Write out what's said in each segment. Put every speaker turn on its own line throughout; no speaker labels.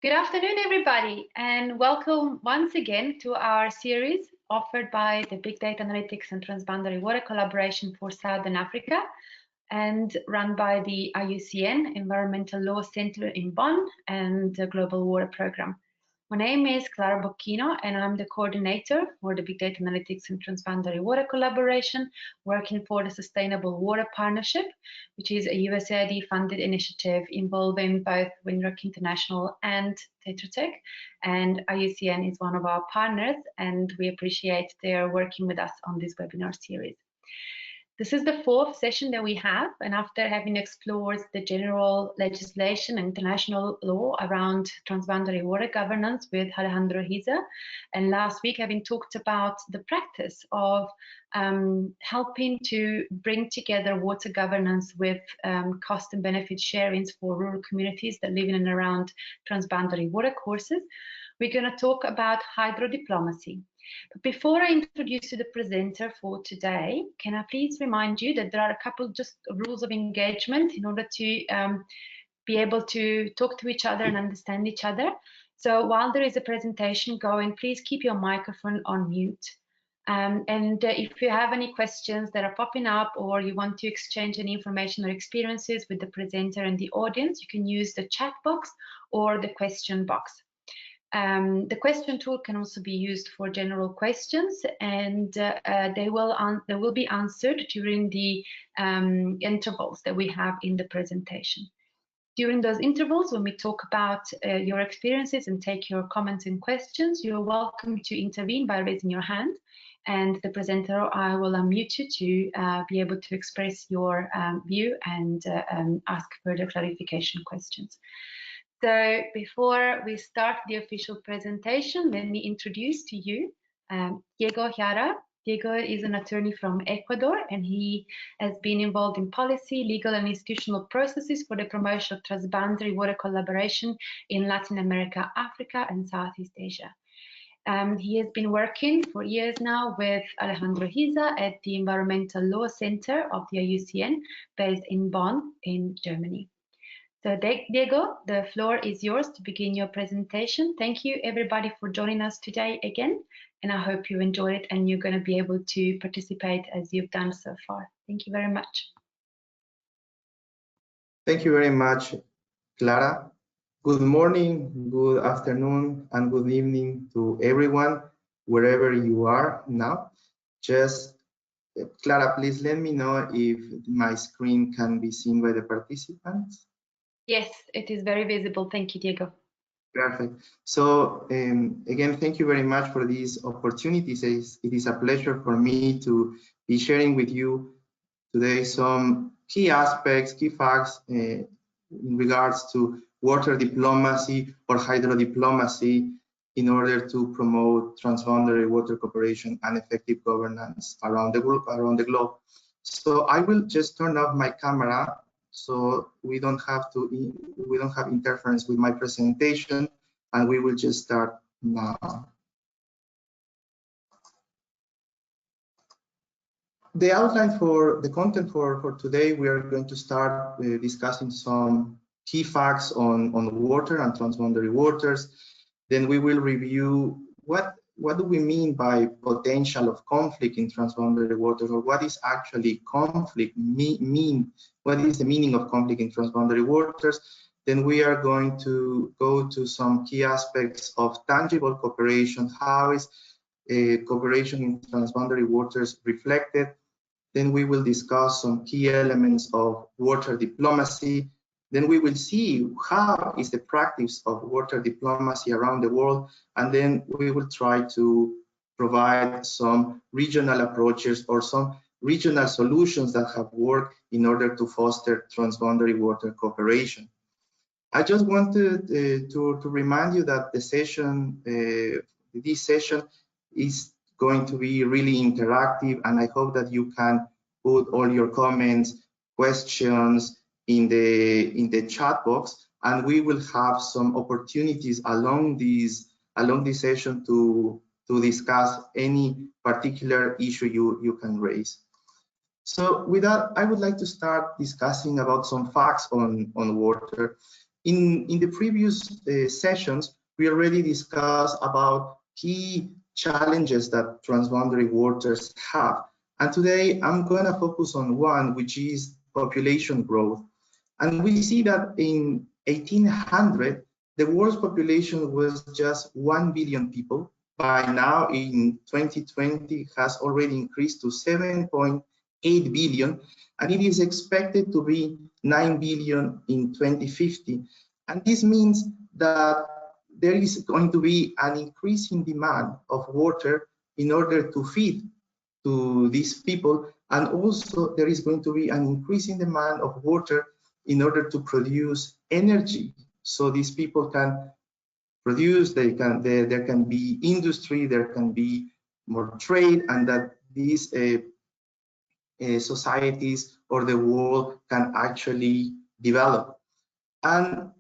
Good afternoon, everybody, and welcome once again to our series offered by the Big Data Analytics and Transboundary Water Collaboration for Southern Africa and run by the IUCN Environmental Law Center in Bonn and the Global Water Program. My name is Clara Bocchino, and I'm the coordinator for the Big Data Analytics and Transboundary Water Collaboration, working for the Sustainable Water Partnership, which is a USAID-funded initiative involving both Windrock International and Tetra Tech. And IUCN is one of our partners, and we appreciate their working with us on this webinar series. This is the fourth session that we have, and after having explored the general legislation and international law around transboundary water governance with Alejandro Hiza, and last week having talked about the practice of helping to bring together water governance with cost and benefit sharings for rural communities that live in and around transboundary water courses, we're going to talk about hydrodiplomacy. But before I introduce you the presenter for today, can I please remind you that there are a couple just rules of engagement in order to be able to talk to each other and understand each other. So while there is a presentation going, please keep your microphone on mute. If you have any questions that are popping up or you want to exchange any information or experiences with the presenter and the audience, you can use the chat box or the question box. The question tool can also be used for general questions, and they will be answered during the intervals that we have in the presentation. During those intervals, when we talk about your experiences and take your comments and questions, you're welcome to intervene by raising your hand, and the presenter or I will unmute you to be able to express your view and ask further clarification questions. So before we start the official presentation, let me introduce to you Diego Jara. Diego is an attorney from Ecuador, and he has been involved in policy, legal and institutional processes for the promotion of transboundary water collaboration in Latin America, Africa, and Southeast Asia. He has been working for years now with Alejandro Hiza at the Environmental Law Center of the IUCN, based in Bonn, in Germany. So Diego, the floor is yours to begin your presentation. Thank you everybody for joining us today again, and I hope you enjoyed it and you're going to be able to participate as you've done so far. Thank you very much.
Thank you very much, Clara. Good morning, good afternoon, and good evening to everyone, wherever you are now. Just, Clara, please let me know if my screen can be seen by the participants.
Yes, it is very visible. Thank you, Diego.
Perfect. So again, thank you very much for these opportunities. It is a pleasure for me to be sharing with you today some key aspects, key facts in regards to water diplomacy or hydrodiplomacy in order to promote transboundary water cooperation and effective governance around the globe. So I will just turn off my camera so we don't have interference with my presentation, and we will just start now. The outline for the content for today, we are going to start discussing some key facts on water and transboundary waters. Then we will review what do we mean by potential of conflict in transboundary waters, or what is actually conflict mean? What is the meaning of conflict in transboundary waters? Then we are going to go to some key aspects of tangible cooperation. How is cooperation in transboundary waters reflected? Then we will discuss some key elements of water diplomacy. Then we will see how is the practice of water diplomacy around the world, and then we will try to provide some regional approaches or some regional solutions that have worked in order to foster transboundary water cooperation. I just wanted to remind you that the session, this session is going to be really interactive, and I hope that you can put all your comments, questions in the chat box, and we will have some opportunities along this session to discuss any particular issue you can raise. So with that, I would like to start discussing about some facts on water. In the previous sessions, we already discussed about key challenges that transboundary waters have. And today I'm going to focus on one, which is population growth. And we see that in 1800, the world's population was just 1 billion people. By now, in 2020, has already increased to 7.8 billion, and it is expected to be 9 billion in 2050. And this means that there is going to be an increasing demand of water in order to feed to these people, and also there is going to be an increasing demand of water in order to produce energy, so these people can produce, there can be industry, there can be more trade, and that these societies or the world can actually develop. And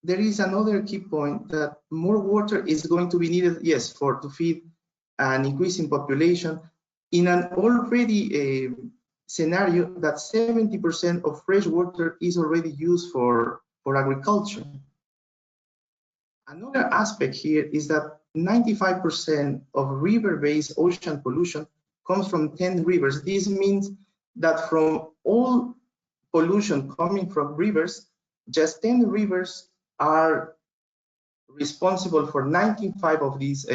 there is another key point, that more water is going to be needed, yes, to feed an increasing population in an already scenario that 70% of fresh water is already used for agriculture. Another aspect here is that 95% of river-based ocean pollution comes from 10 rivers. This means that from all pollution coming from rivers, just 10 rivers are responsible for 95 of these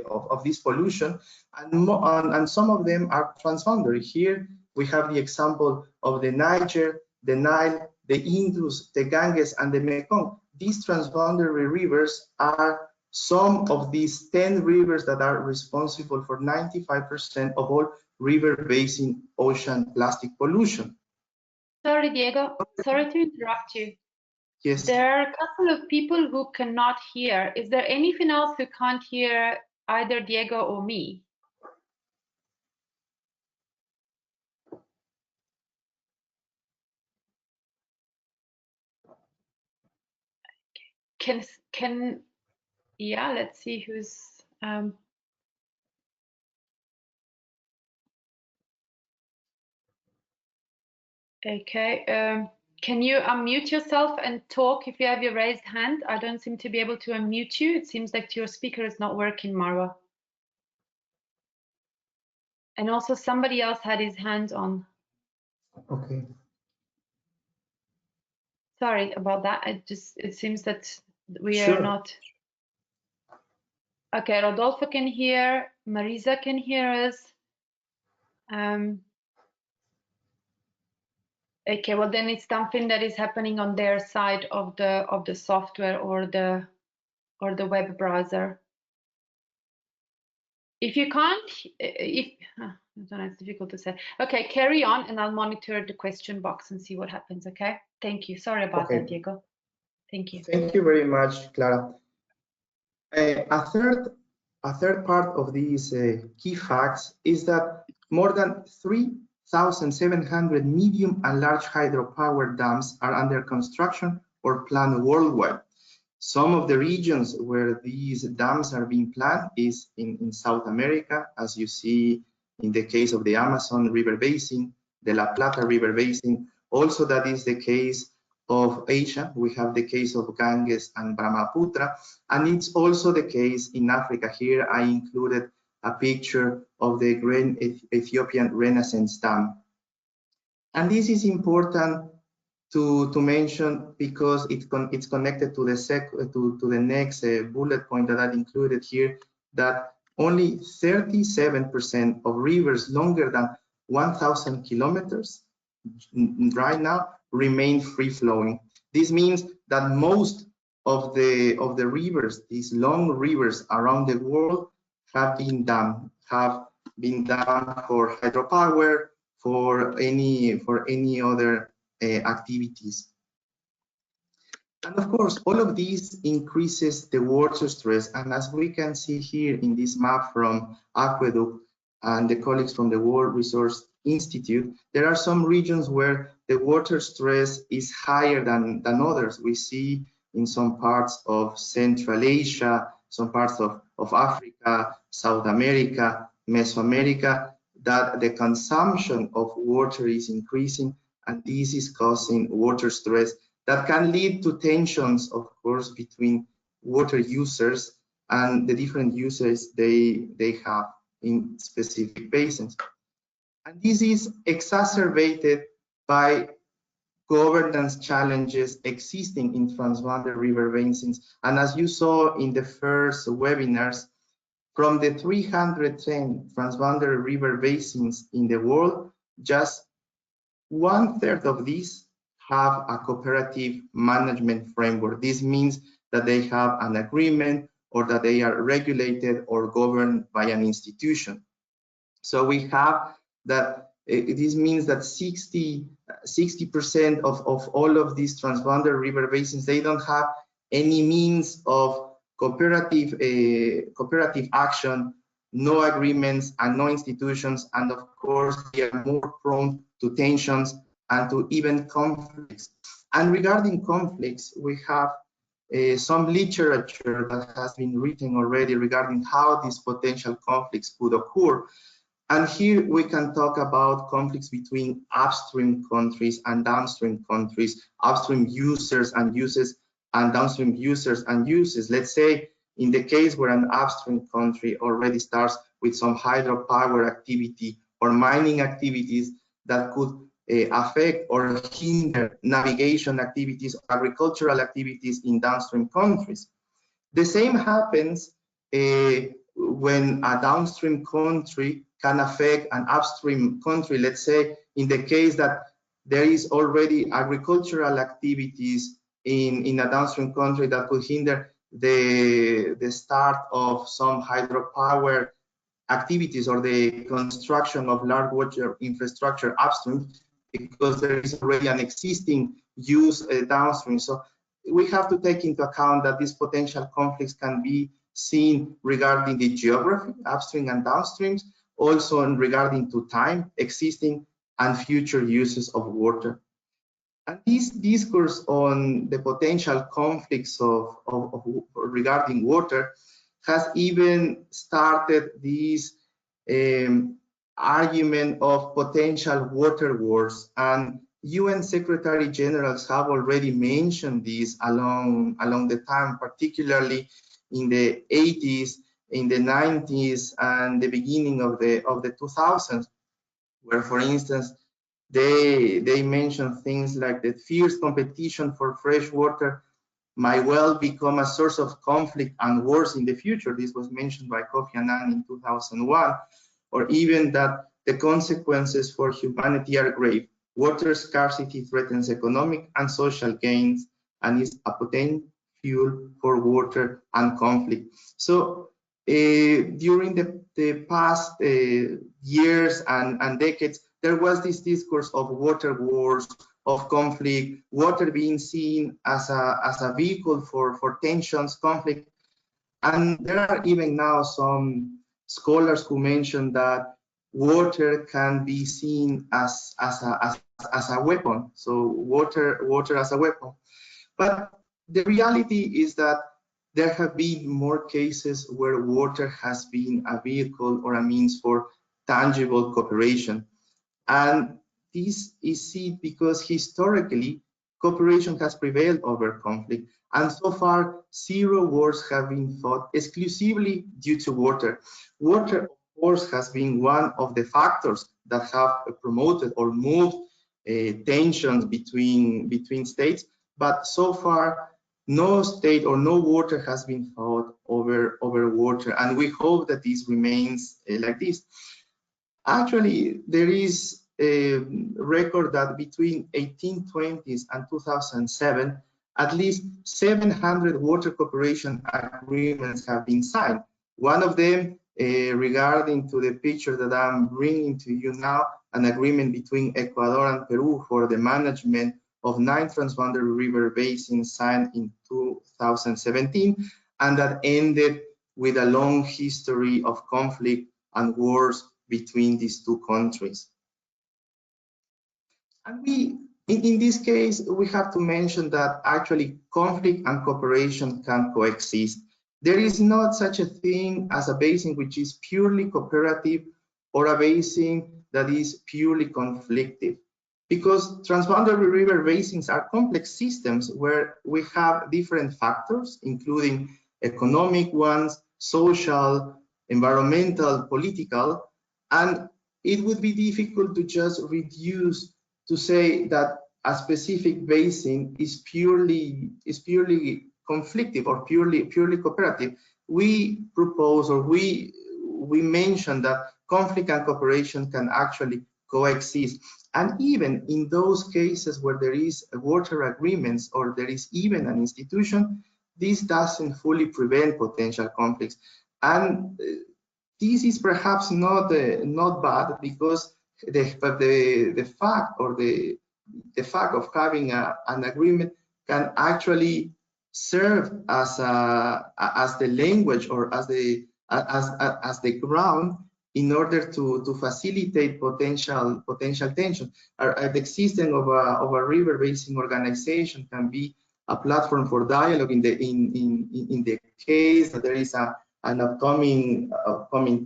of this pollution, and some of them are transboundary. Here we have the example of the Niger, the Nile, the Indus, the Ganges, and the Mekong. These transboundary rivers are some of these 10 rivers that are responsible for 95% of all river basin ocean plastic pollution.
Sorry, Diego, sorry to interrupt you.
Yes.
There are a couple of people who cannot hear. Is there anything else who can't hear either Diego or me? Yeah, let's see who's okay. Can you unmute yourself and talk if you have your raised hand? I don't seem to be able to unmute you. It seems like your speaker is not working, Marwa. And also somebody else had his hand on.
Okay.
Sorry about that. It seems that we
Sure.
are not. Okay, Rodolfo can hear, Marisa can hear us. Okay, well then it's something that is happening on their side of the software or the web browser. If you can't, I don't know, it's difficult to say. Okay, carry on, and I'll monitor the question box and see what happens. Okay, thank you. Sorry about that, Diego. Thank you.
Thank you very much, Clara. A third part of these key facts is that more than 3,700 medium and large hydropower dams are under construction or planned worldwide. Some of the regions where these dams are being planned is in South America, as you see in the case of the Amazon River Basin, the La Plata River Basin. Also, that is the case of Asia. We have the case of Ganges and Brahmaputra, and it's also the case in Africa. Here I included a picture of the Great Ethiopian Renaissance Dam. And this is important to mention because it's connected to the next bullet point that I included here, that only 37% of rivers longer than 1,000 kilometers right now remain free flowing. This means that most of the rivers, these long rivers around the world, have been dammed for hydropower, for any other activities. And of course, all of these increases the water stress. And as we can see here in this map from Aqueduct and the colleagues from the World Resource Institute, there are some regions where the water stress is higher than others. We see in some parts of Central Asia, some parts of Africa, South America, Mesoamerica, that the consumption of water is increasing, and this is causing water stress that can lead to tensions, of course, between water users and the different uses they have in specific basins. And this is exacerbated by governance challenges existing in transboundary river basins. And as you saw in the first webinars, from the 310 transboundary river basins in the world, just 1/3 of these have a cooperative management framework. This means that they have an agreement or that they are regulated or governed by an institution. So we have that. This means that 60% of all of these transboundary river basins, they don't have any means of cooperative action, no agreements and no institutions, and of course they are more prone to tensions and to even conflicts. And regarding conflicts, we have some literature that has been written already regarding how these potential conflicts could occur. And here we can talk about conflicts between upstream countries and downstream countries, upstream users and uses, and downstream users and uses. Let's say in the case where an upstream country already starts with some hydropower activity or mining activities that could affect or hinder navigation activities, agricultural activities in downstream countries. The same happens when a downstream country can affect an upstream country. Let's say in the case that there is already agricultural activities in a downstream country that could hinder the start of some hydropower activities or the construction of large water infrastructure upstream, because there is already an existing use downstream. So we have to take into account that these potential conflicts can be seen regarding the geography, upstream and downstreams, also regarding to time, existing and future uses of water. And this discourse on the potential conflicts regarding water has even started this argument of potential water wars, and UN Secretary Generals have already mentioned this along the time, particularly in the 80s, in the 90s, and the beginning of the 2000s, where, for instance, they mention things like the fierce competition for fresh water might well become a source of conflict and wars in the future. This was mentioned by Kofi Annan in 2001, or even that the consequences for humanity are grave. Water scarcity threatens economic and social gains and is a potent fuel for water and conflict. So during the past years and decades, there was this discourse of water wars, of conflict, water being seen as a vehicle for tensions, conflict. And there are even now some scholars who mention that water can be seen as a weapon. So water as a weapon. But the reality is that there have been more cases where water has been a vehicle or a means for tangible cooperation. And this is seen because historically, cooperation has prevailed over conflict. And so far, 0 wars have been fought exclusively due to water. Water, of course, has been one of the factors that have promoted or moved tensions between states. But so far, no state or no water has been fought over water. And we hope that this remains like this. Actually, there is a record that between 1820s and 2007, at least 700 water cooperation agreements have been signed. One of them, regarding to the picture that I'm bringing to you now, an agreement between Ecuador and Peru for the management of 9 transboundary river basins, signed in 2017, and that ended with a long history of conflict and wars between these two countries. And in this case, we have to mention that actually conflict and cooperation can coexist. There is not such a thing as a basin which is purely cooperative or a basin that is purely conflictive, because transboundary river basins are complex systems where we have different factors, including economic ones, social, environmental, political, and it would be difficult to just reduce to say that a specific basin is purely conflictive or purely cooperative. We propose, or we mention that conflict and cooperation can actually coexist. And even in those cases where there is water agreements or there is even an institution, this doesn't fully prevent potential conflicts. And this is perhaps not bad, because the fact of having an agreement can actually serve as the language or as the ground in order to facilitate potential tension. The existence of a river basin organization can be a platform for dialogue in the case that there is an upcoming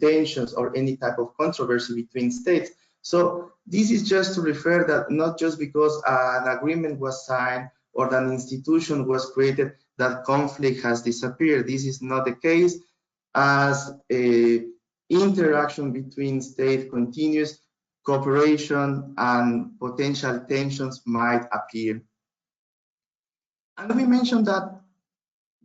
tensions or any type of controversy between states. So this is just to refer that not just because an agreement was signed or an institution was created that conflict has disappeared. This is not the case, as interaction between states continues, cooperation and potential tensions might appear. And we mentioned that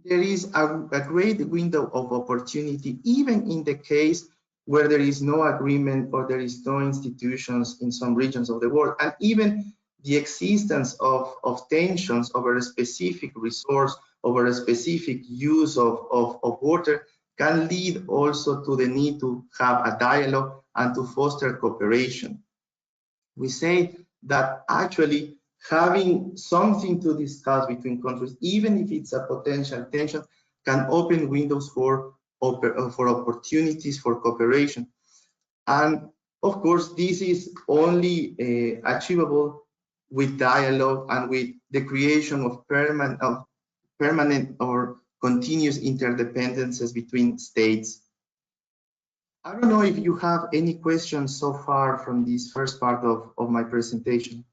there is a great window of opportunity, even in the case where there is no agreement or there is no institutions in some regions of the world, and even the existence of tensions over a specific resource, over a specific use of water, can lead also to the need to have a dialogue and to foster cooperation. We say that actually having something to discuss between countries, even if it's a potential tension, can open windows for opportunities for cooperation. And of course, this is only achievable with dialogue and with the creation of permanent or continuous interdependencies between states. I don't know if you have any questions so far from this first part of my presentation.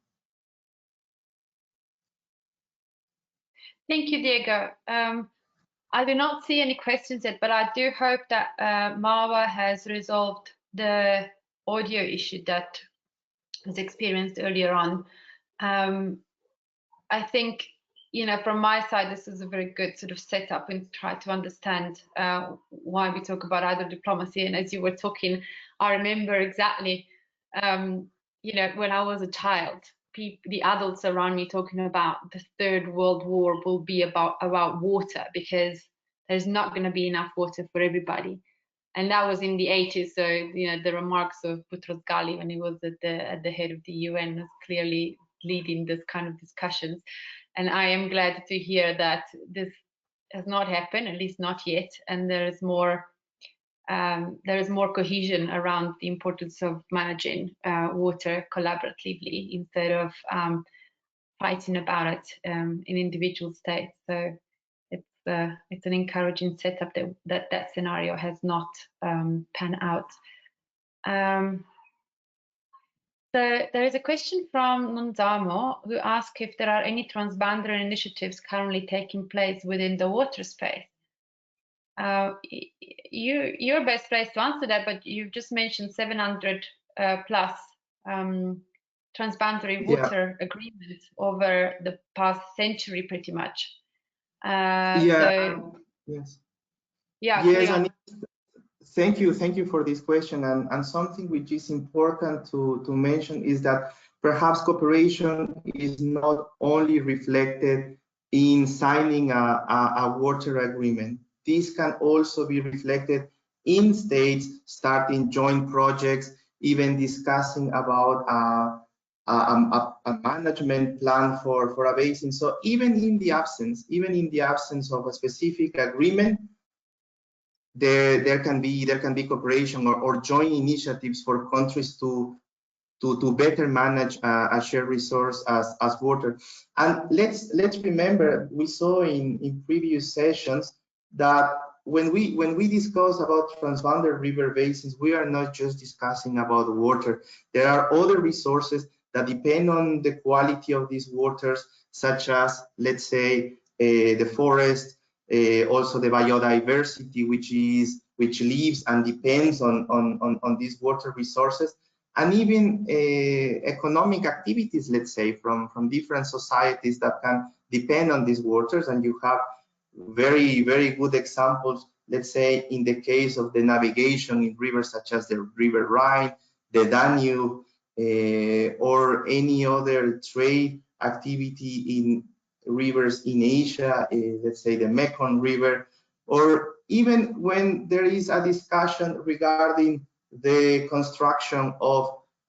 Thank you, Diego. I do not see any questions yet, but I do hope that Marwa has resolved the audio issue that was experienced earlier on. I think, you know, from my side, this is a very good sort of setup and try to understand why we talk about hydrodiplomacy. And as you were talking, I remember exactly, you know, when I was a child, the adults around me talking about the Third World War will be about water, because there's not going to be enough water for everybody. And that was in the 80s. So, you know, the remarks of Boutros Ghali when he was at the head of the UN was clearly leading this kind of discussions. And I am glad to hear that this has not happened, at least not yet. And there is more cohesion around the importance of managing water collaboratively instead of fighting about it in individual states. So it's an encouraging setup that scenario has not panned out. So there is a question from Nunzamo, who asks if there are any transboundary initiatives currently taking place within the water space. You're best placed to answer that, but you've just mentioned 700 plus transboundary water agreements over the past century, pretty much.
Yes. And thank you for this question. And something which is important to mention is that perhaps cooperation is not only reflected in signing a water agreement. This can also be reflected in states starting joint projects, even discussing about a management plan for a basin. So even in the absence of a specific agreement, there can be cooperation or joint initiatives for countries to better manage a shared resource as water. And let's remember, we saw in previous sessions that when we discuss about transboundary river basins, we are not just discussing about water. There are other resources that depend on the quality of these waters, such as, let's say, the forest, also the biodiversity, which lives and depends on these water resources, and even economic activities, let's say, from different societies that can depend on these waters. And you have very, very good examples, let's say, in the case of the navigation in rivers such as the River Rhine, the Danube, or any other trade activity in rivers in Asia, let's say the Mekong River, or even when there is a discussion regarding the construction of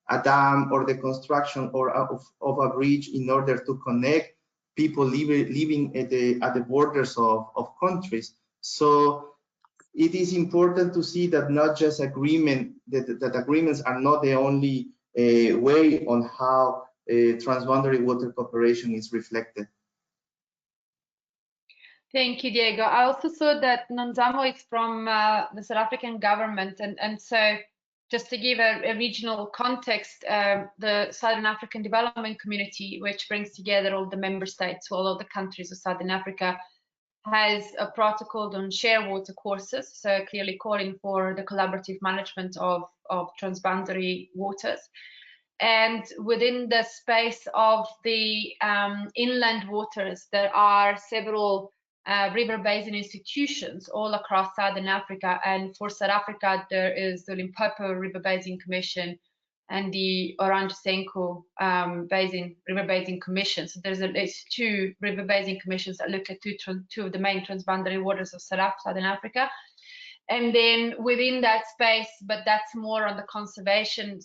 a dam or the construction of a bridge in order to connect people living at the borders of countries. So it is important to see that not just that agreements are not the only way on how transboundary water cooperation is reflected.
Thank you, Diego. I also saw that Nonzamo is from the South African government, and so just to give a regional context, the Southern African Development Community, which brings together all the member states, all of the countries of Southern Africa, has a protocol on share water courses, so clearly calling for the collaborative management of transboundary waters. And within the space of the inland waters, there are several river basin institutions all across Southern Africa. And for South Africa, there is the Limpopo River Basin Commission and the Orange Senko River Basin Commission. So there's at least 2 river basin commissions that look at two of the main transboundary waters of Southern Africa. And then within that space, but that's more on the conservation,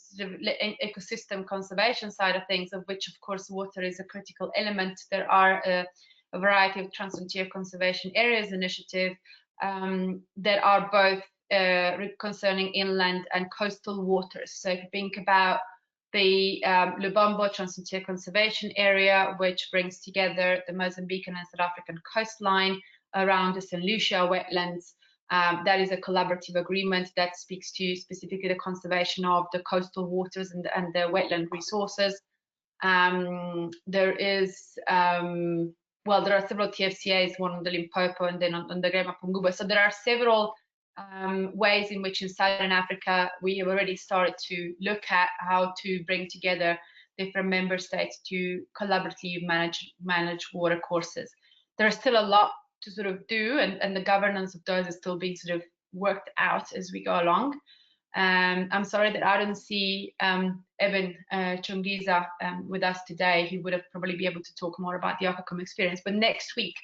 ecosystem conservation side of things, of which, of course, water is a critical element. There are a variety of Transfrontier Conservation Areas initiative that are both concerning inland and coastal waters. So if you think about the Lubombo Transfrontier Conservation Area, which brings together the Mozambican and South African coastline around the St. Lucia wetlands, that is a collaborative agreement that speaks to specifically the conservation of the coastal waters and the wetland resources. There is well, there are several TFCAs, one on the Limpopo and then on the Great Mapunguba. So there are several ways in which in Southern Africa we have already started to look at how to bring together different member states to collaboratively manage water courses. There is still a lot to sort of do, and the governance of those is still being sort of worked out as we go along. I'm sorry that I don't see Evan Chungiza with us today. He would have probably be able to talk more about the Ocacom experience. But next week,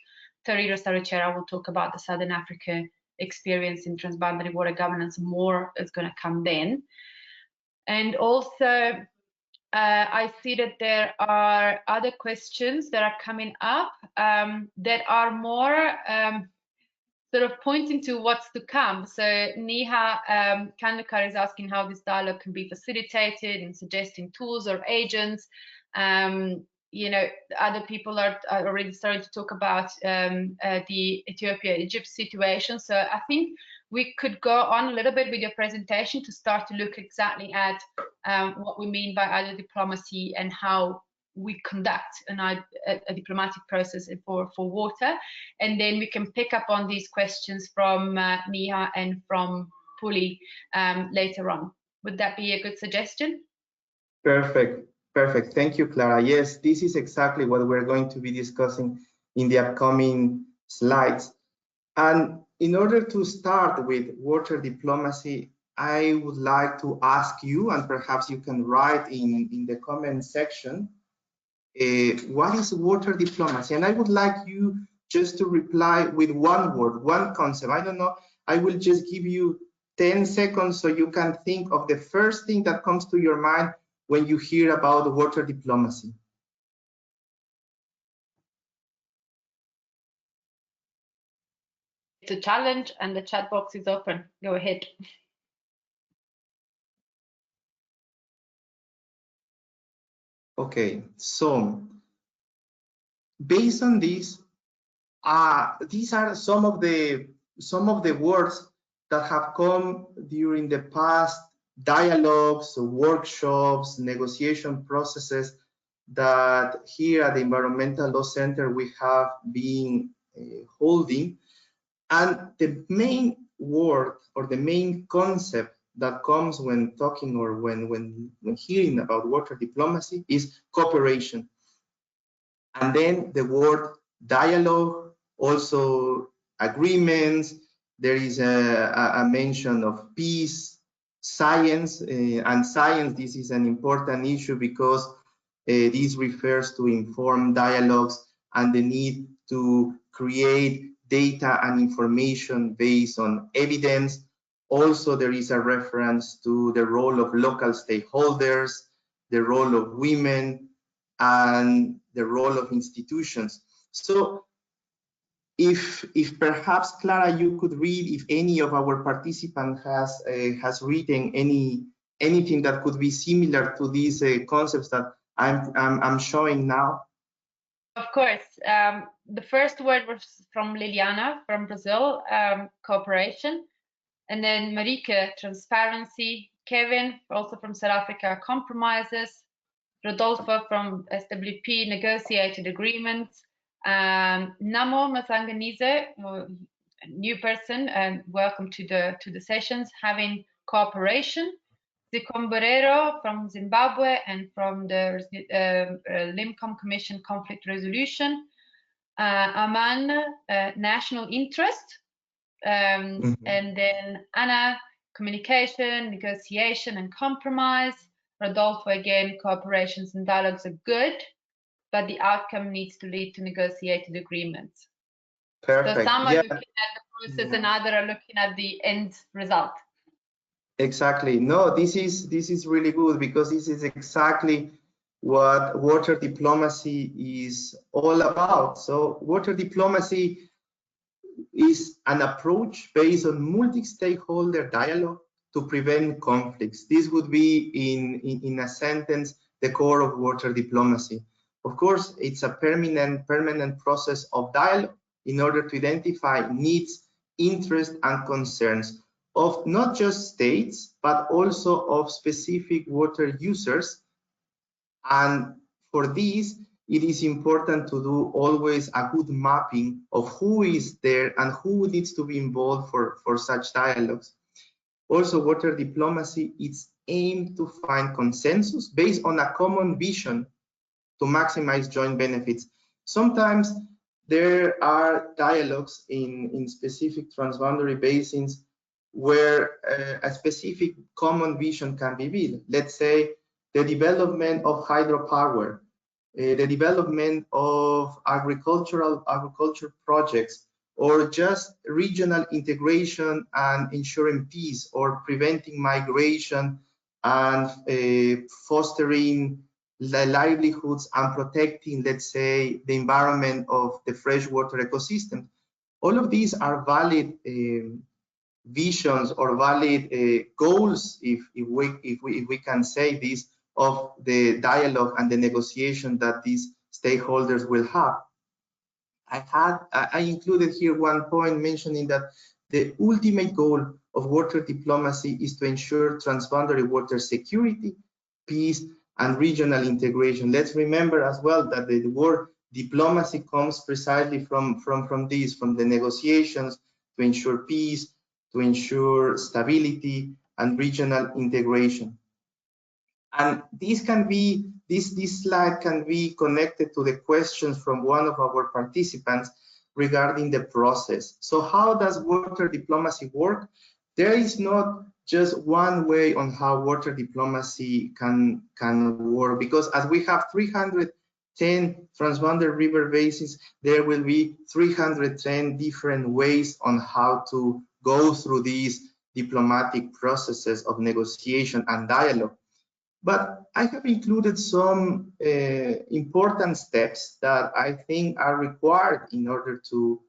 Toriro Saruchera will talk about the Southern Africa experience in transboundary water governance. More is going to come then. And also, I see that there are other questions that are coming up that are more sort of pointing to what's to come. So Niha Kandukar is asking how this dialogue can be facilitated and suggesting tools or agents. You know, other people are already starting to talk about the Ethiopia-Egypt situation. So I think we could go on a little bit with your presentation to start to look exactly at what we mean by hydrodiplomacy and how we conduct a diplomatic process for water, and then we can pick up on these questions from Niha and from Puli later on. Would that be a good suggestion?
Perfect. Thank you, Clara. Yes, this is exactly what we're going to be discussing in the upcoming slides. And in order to start with water diplomacy, I would like to ask you, and perhaps you can write in the comment section, what is water diplomacy? And I would like you just to reply with one word, one concept. I don't know, I will just give you 10 seconds so you can think of the first thing that comes to your mind when you hear about water diplomacy.
It's a challenge and the chat box is open. Go ahead.
Okay, so based on this, these are some of the words that have come during the past dialogues, workshops, negotiation processes that here at the Environmental Law Center we have been holding. And the main word or the main concept that comes when talking or when hearing about water diplomacy is cooperation. And then the word dialogue, also agreements. There is a mention of peace, science, and science. This is an important issue because this refers to informed dialogues and the need to create data and information based on evidence. Also, there is a reference to the role of local stakeholders, the role of women, and the role of institutions. So if perhaps Clara, you could read if any of our participants has written anything that could be similar to these concepts that I'm showing now.
Of course. The first word was from Liliana from Brazil, cooperation. And then Marike, transparency. Kevin, also from South Africa, compromises. Rodolfo from SWP, negotiated agreements. Namo Masanganize, a new person, and welcome to the sessions, having cooperation. Zikomborero from Zimbabwe and from the LIMCOM Commission Conflict Resolution. Aman, national interest. And then Anna, communication, negotiation, and compromise. Rodolfo, again, cooperations and dialogues are good, but the outcome needs to lead to negotiated agreements.
Perfect.
So some are looking at the process and others are looking at the end result.
Exactly. No, this is really good because this is exactly what water diplomacy is all about. So water diplomacy is an approach based on multi-stakeholder dialogue to prevent conflicts. This would be, in a sentence, the core of water diplomacy. Of course, it's a permanent process of dialogue in order to identify needs, interests, and concerns of not just states, but also of specific water users. And for this, it is important to do always a good mapping of who is there and who needs to be involved for such dialogues. Also, water diplomacy is aimed to find consensus based on a common vision to maximize joint benefits. Sometimes there are dialogues in specific transboundary basins where a specific common vision can be built. Let's say the development of hydropower, the development of agriculture projects, or just regional integration and ensuring peace, or preventing migration and fostering the livelihoods and protecting, let's say, the environment of the freshwater ecosystem. All of these are valid visions or valid goals, if we can say this, of the dialogue and the negotiation that these stakeholders will have. I included here one point mentioning that the ultimate goal of water diplomacy is to ensure transboundary water security, peace, and regional integration. Let's remember as well that the word diplomacy comes precisely from the negotiations to ensure peace, to ensure stability and regional integration. And this slide can be connected to the questions from one of our participants regarding the process. So how does water diplomacy work? There is not just one way on how water diplomacy can work, because as we have 310 transboundary river basins, there will be 310 different ways on how to go through these diplomatic processes of negotiation and dialogue. But I have included some important steps that I think are required in order to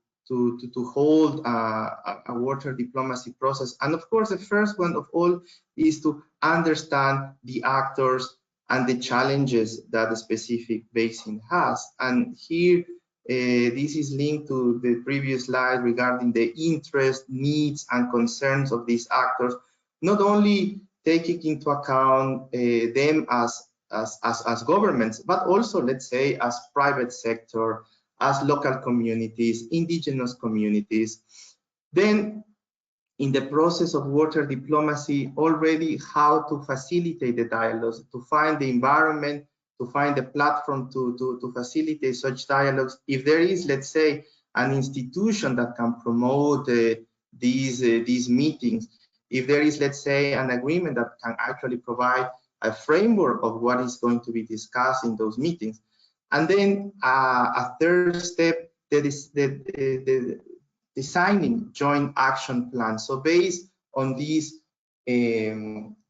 hold a water diplomacy process. And of course, the first one of all is to understand the actors and the challenges that a specific basin has. And here, this is linked to the previous slide regarding the interest, needs, and concerns of these actors, not only taking into account them as governments, but also, let's say, as private sector, as local communities, indigenous communities. Then in the process of water diplomacy, already how to facilitate the dialogues, to find the environment, to find the platform to facilitate such dialogues. If there is, let's say, an institution that can promote these meetings, if there is, let's say, an agreement that can actually provide a framework of what is going to be discussed in those meetings. And then a third step, that is the designing joint action plans. So based on these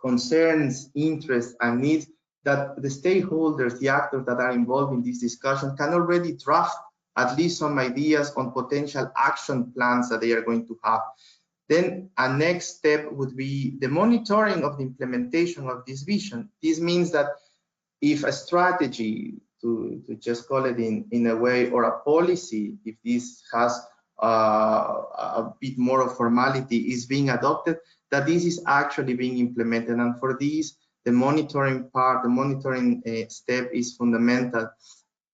concerns, interests, and needs, that the stakeholders, the actors that are involved in this discussion can already draft at least some ideas on potential action plans that they are going to have. Then a next step would be the monitoring of the implementation of this vision. This means that if a strategy, to just call it in a way, or a policy, if this has a bit more of formality, is being adopted, that this is actually being implemented. And for this, the monitoring part, the monitoring step is fundamental.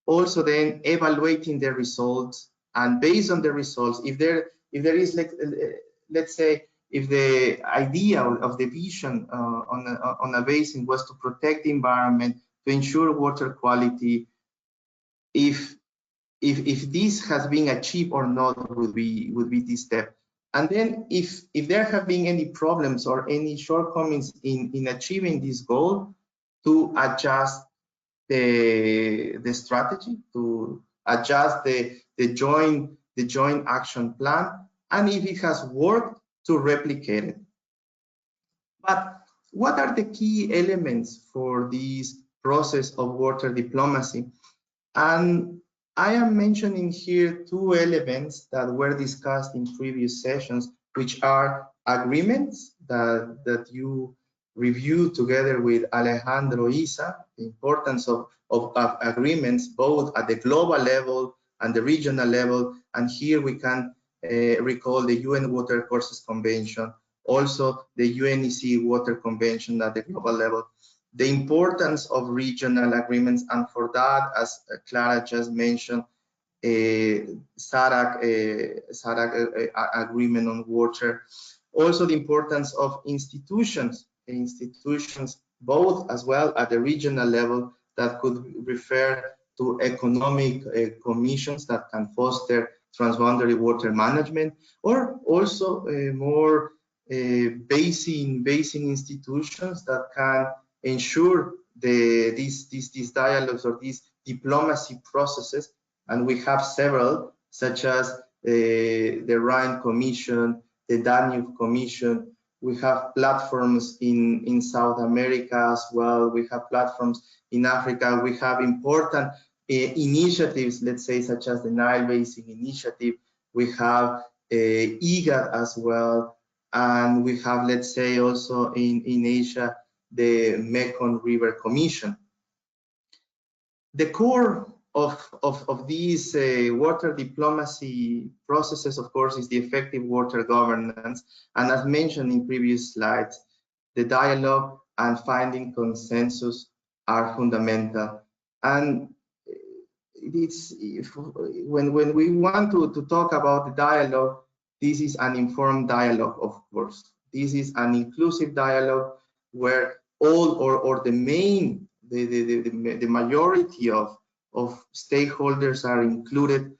Also then evaluating the results, and based on the results, if there is, like, let's say, if the idea of the vision on a basin was to protect the environment, to ensure water quality, if this has been achieved or not, would be this step. And then if there have been any problems or any shortcomings in achieving this goal, to adjust the strategy, to adjust the joint action plan, and if it has worked, to replicate it. But what are the key elements for this process of water diplomacy? And I am mentioning here two elements that were discussed in previous sessions, which are agreements that you reviewed together with Alejandro Isa, the importance of agreements both at the global level and the regional level. And here we can recall the UN Water Courses Convention, also the UNEC Water Convention at the global level. The importance of regional agreements, and for that, as Clara just mentioned, SADC agreement on water. Also the importance of institutions both as well at the regional level, that could refer to economic commissions that can foster transboundary water management, or also more basin institutions that can ensure these dialogues or these diplomacy processes. And we have several, such as the Rhine Commission, the Danube Commission. We have platforms in South America as well. We have platforms in Africa. We have important initiatives, let's say, such as the Nile Basin Initiative. We have IGAD as well. And we have, let's say, also in Asia, the Mekong River Commission. The core of these water diplomacy processes, of course, is the effective water governance. And as mentioned in previous slides, the dialogue and finding consensus are fundamental. And it's when we want to talk about the dialogue, this is an informed dialogue, of course. This is an inclusive dialogue where all or the majority of stakeholders are included,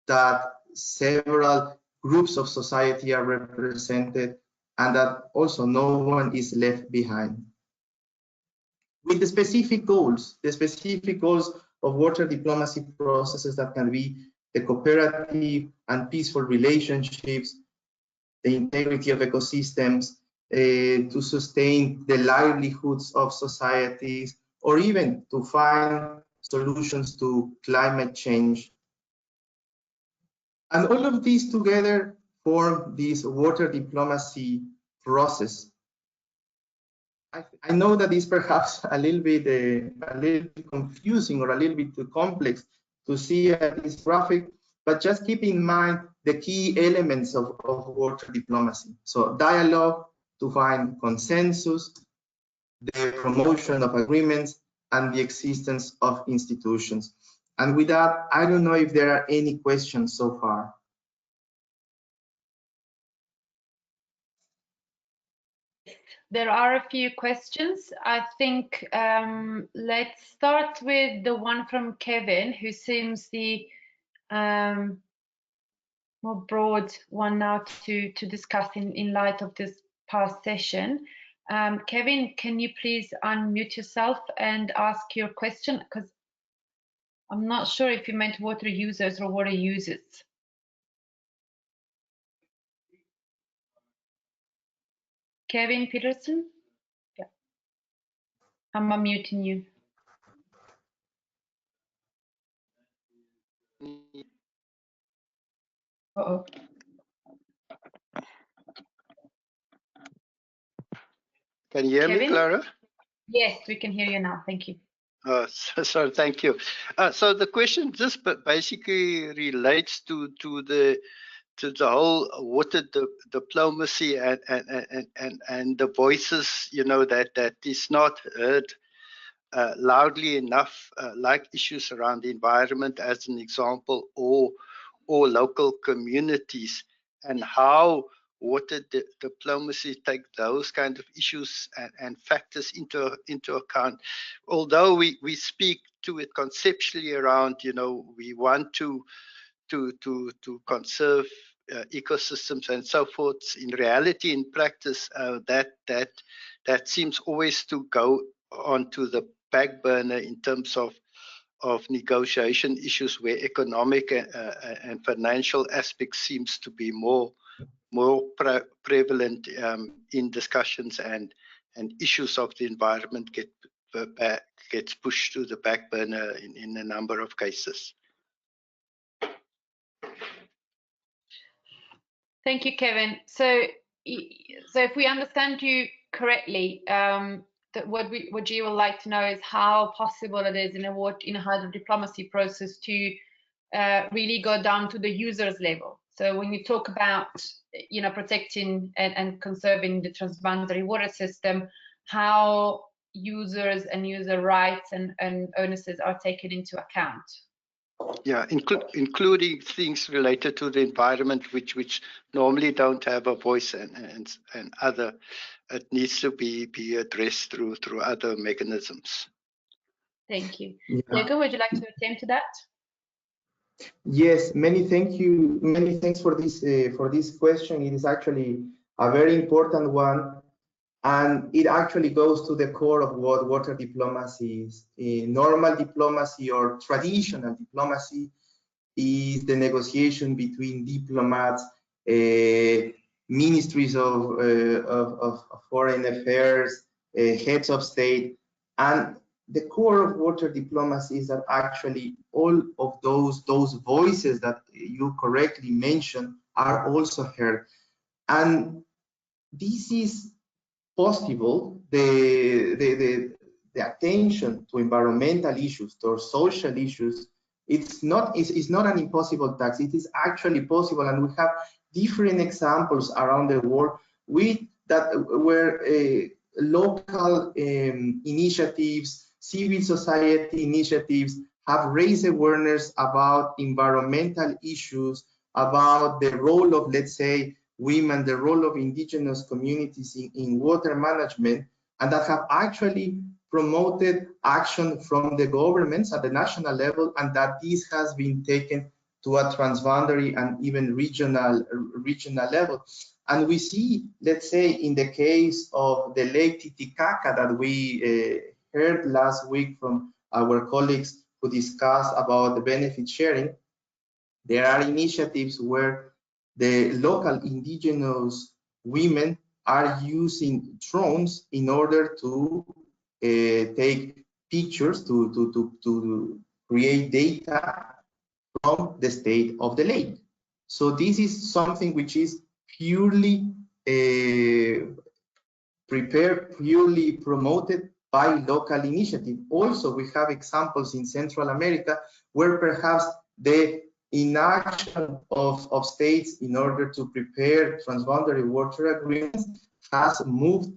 that several groups of society are represented, and that also no one is left behind. With the specific goals of water diplomacy processes that can be the cooperative and peaceful relationships, the integrity of ecosystems, to sustain the livelihoods of societies, or even to find solutions to climate change. And all of these together form this water diplomacy process. I know that is perhaps a little bit confusing or a little bit too complex to see this graphic, but just keep in mind the key elements of water diplomacy. So dialogue, to find consensus, the promotion of agreements, and the existence of institutions. And with that, I don't know if there are any questions so far.
There are a few questions. I think let's start with the one from Kevin, who seems the more broad one now to discuss in light of this past session. Kevin, can you please unmute yourself and ask your question? Because I'm not sure if you meant water users or water users. Kevin Peterson? Yeah. I'm unmuting you. Uh-oh.
Can you hear
Kevin?
me, Clara?
Yes, we can hear you now. Thank you.
So thank you. So the question just basically relates to the whole water diplomacy and the voices, you know, that is not heard loudly enough, like issues around the environment, as an example, or local communities, and how water diplomacy take those kind of issues and factors into account. Although we speak to it conceptually around, you know, we want to conserve ecosystems and so forth. In reality, in practice, that seems always to go onto the back burner in terms of negotiation issues, where economic and financial aspects seems to be more prevalent in discussions, and issues of the environment gets pushed to the back burner in a number of cases.
Thank you, Kevin. So if we understand you correctly, that what you would like to know is how possible it is in a hydrodiplomacy process to really go down to the user's level. So when you talk about, you know, protecting and conserving the transboundary water system, how users and user rights and onuses are taken into account.
Yeah, including things related to the environment, which normally don't have a voice, and other. It needs to be addressed through other mechanisms.
Thank you.
Yeah.
Diego, would you like to attend to that?
Yes, many thanks for this question. It is actually a very important one, and it actually goes to the core of what water diplomacy is. Normal diplomacy or traditional diplomacy is the negotiation between diplomats, ministries of foreign affairs, heads of state, and the core of water diplomacy is that actually all of those voices that you correctly mentioned are also heard. And this is possible, the attention to environmental issues, to social issues, it's not an impossible task. It is actually possible, and we have different examples around the world where local initiatives, civil society initiatives have raised awareness about environmental issues, about the role of, let's say, women, the role of indigenous communities in water management, and that have actually promoted action from the governments at the national level, and that this has been taken to a transboundary and even regional level. And we see, let's say, in the case of the Lake Titicaca that we heard last week from our colleagues who discussed about the benefit sharing, there are initiatives where the local indigenous women are using drones in order to take pictures to create data from the state of the lake. So this is something which is purely prepared, purely promoted by local initiative. Also, we have examples in Central America where perhaps the inaction of states in order to prepare transboundary water agreements has moved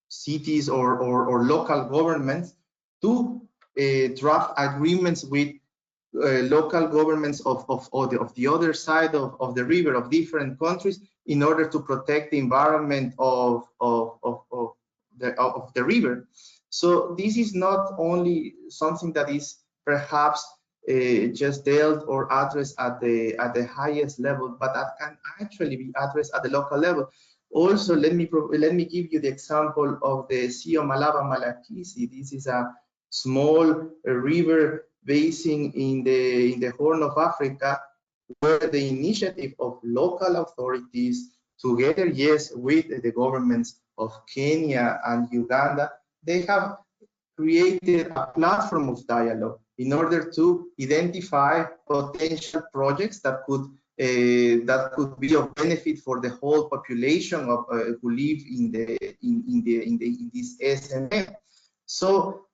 cities or local governments to draft agreements with local governments of the other side of the river, of different countries, in order to protect the environment of the river. So this is not only something that is perhaps just dealt or addressed at the highest level, but that can actually be addressed at the local level. Also, let me give you the example of the Sea of Malaba-Malakisi. This is a small river basin in the Horn of Africa, where the initiative of local authorities, together, yes, with the governments of Kenya and Uganda, they have created a platform of dialogue in order to identify potential projects that could be of benefit for the whole population of who live in this SMM. So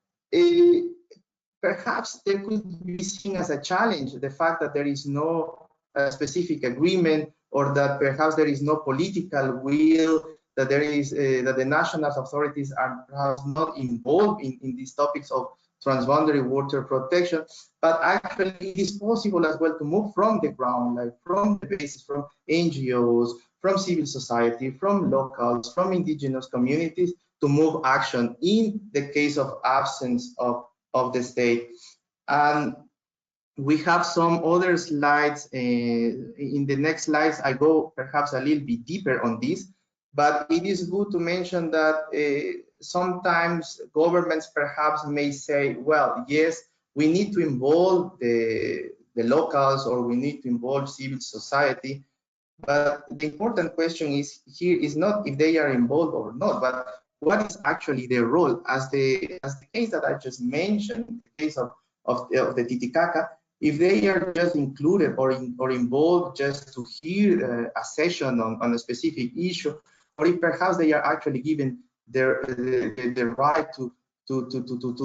perhaps there could be seen as a challenge the fact that there is no specific agreement, or that perhaps there is no political will, that there is that the national authorities are perhaps not involved in these topics of transboundary water protection. But actually it is possible as well to move from the ground, like from the basis, from NGOs, from civil society, from locals, from indigenous communities, to move action in the case of absence of the state. And we have some other slides. In the next slides, I go perhaps a little bit deeper on this, but it is good to mention that sometimes governments perhaps may say, well, yes, we need to involve the locals, or we need to involve civil society. But the important question is here is not if they are involved or not, but what is actually their role. As the case that I just mentioned, the case of the Titicaca, if they are just included or involved just to hear a session on a specific issue, or if perhaps they are actually given the right to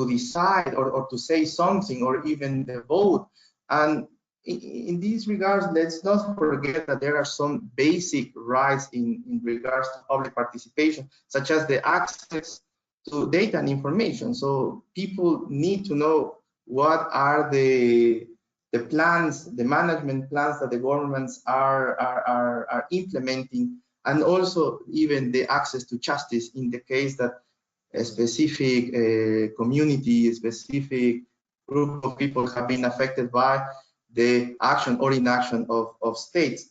decide or to say something, or even the vote. And in these regards, let's not forget that there are some basic rights in regards to public participation, such as the access to data and information. So people need to know what are the plans, the management plans that the governments are implementing, and also even the access to justice in the case that a specific community, a specific group of people have been affected by the action or inaction of states.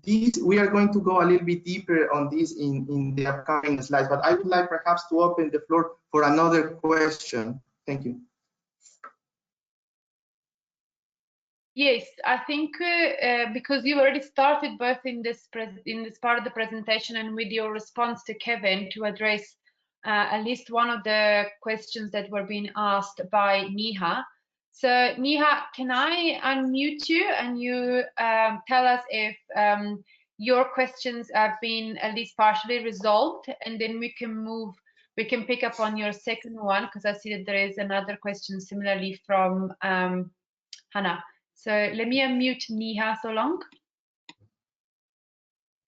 We are going to go a little bit deeper on this in the upcoming slides, but I would like perhaps to open the floor for another question. Thank you.
Yes, I think because you already started both in this part of the presentation and with your response to Kevin to address at least one of the questions that were being asked by Niha. So Niha, can I unmute you and you tell us if your questions have been at least partially resolved, and then we can pick up on your second one, because I see that there is another question similarly from Hannah. So let me unmute Niha so long,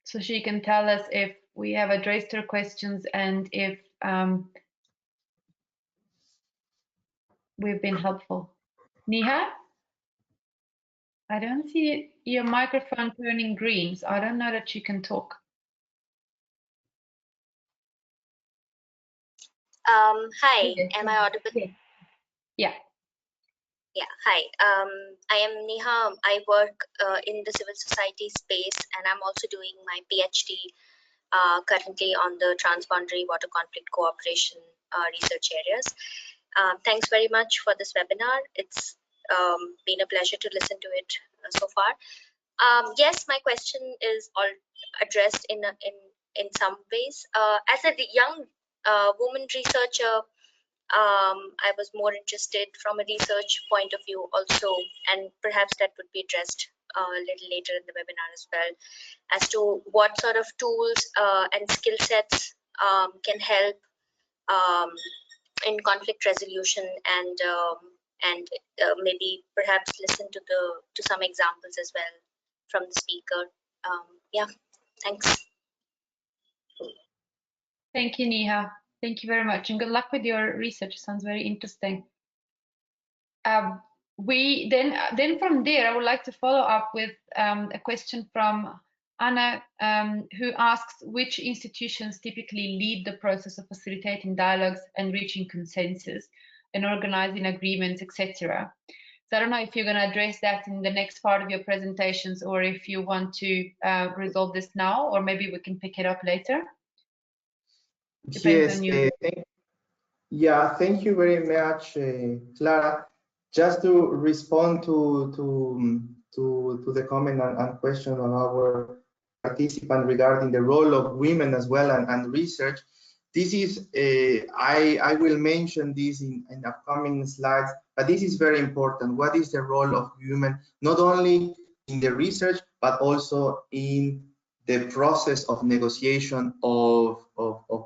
so she can tell us if we have addressed her questions and if we've been helpful. Niha, I don't see your microphone turning green, so I don't know that you can talk.
Hi,
Okay.
am I audible?
Yeah.
Yeah, hi. I am Niha. I work in the civil society space, and I'm also doing my PhD currently on the transboundary water conflict cooperation research areas. Thanks very much for this webinar. It's been a pleasure to listen to it so far. Yes, my question is all addressed in some ways. As a young woman researcher, I was more interested from a research point of view also, and perhaps that would be addressed a little later in the webinar as well, as to what sort of tools and skill sets can help in conflict resolution, and maybe perhaps listen to some examples as well from the speaker. Yeah, thanks.
Thank you, Neha. Thank you very much, and good luck with your research. It sounds very interesting. We then from there, I would like to follow up with a question from Anna, who asks which institutions typically lead the process of facilitating dialogues and reaching consensus and organizing agreements, etc. So I don't know if you're going to address that in the next part of your presentations, or if you want to resolve this now, or maybe we can pick it up later. Depends on you.
Thank you very much, Clara. Just to respond to the comment and question of our participant regarding the role of women as well and research. This is, I will mention this in upcoming slides, but this is very important. What is the role of women, not only in the research, but also in the process of negotiation of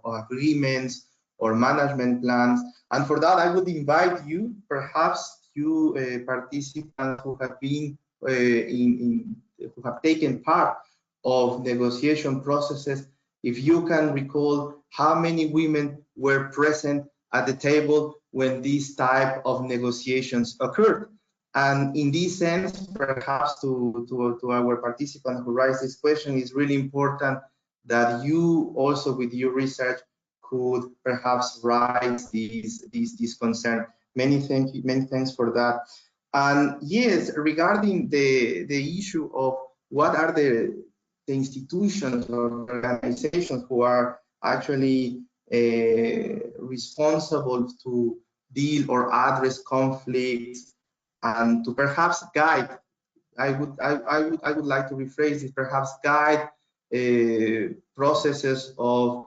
agreements or management plans? And for that, I would invite you, perhaps you participants who have been who have taken part of negotiation processes, if you can recall how many women were present at the table when these type of negotiations occurred. And in this sense, perhaps to our participant who raised this question, is really important that you also with your research could perhaps raise these concerns. Many thanks for that. And yes, regarding the issue of what are the institutions or organizations who are actually responsible to deal or address conflicts and to perhaps guide, I would like to rephrase it, perhaps guide processes of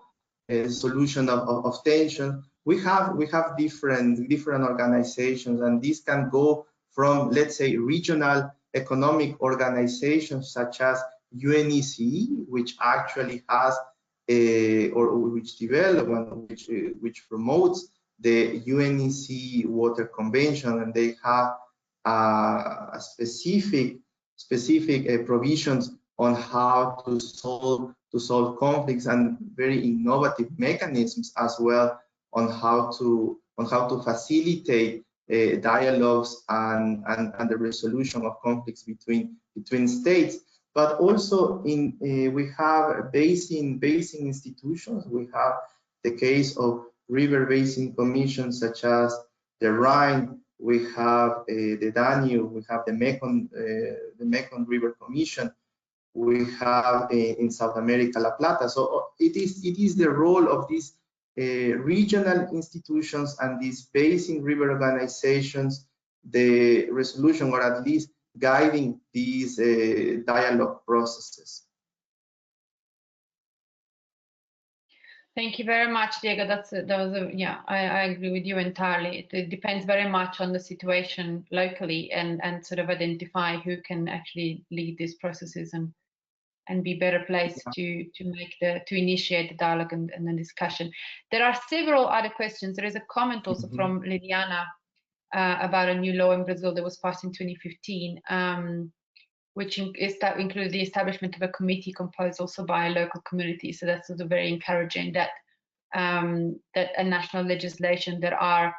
solution of tension. We have different organizations, and these can go from, let's say, regional economic organizations such as UNECE, which actually has or which developed which promotes the UNECE Water Convention, and they have a specific provisions on how to solve conflicts, and very innovative mechanisms as well on how to facilitate dialogues and the resolution of conflicts between states. But also in we have basin institutions. We have the case of river basin commissions such as the Rhine. We have the Danube. We have the Mekong River Commission. We have in South America La Plata. So it is the role of these regional institutions and these basin river organizations, the resolution, or at least guiding these dialogue processes.
Thank you very much, Diego. I agree with you entirely. It depends very much on the situation locally, and sort of identify who can actually lead these processes and be better placed to initiate the dialogue and the discussion. There are several other questions. There is a comment also from Liliana about a new law in Brazil that was passed in 2015. Which includes the establishment of a committee composed also by a local community. So that's also very encouraging that that a national legislation, there are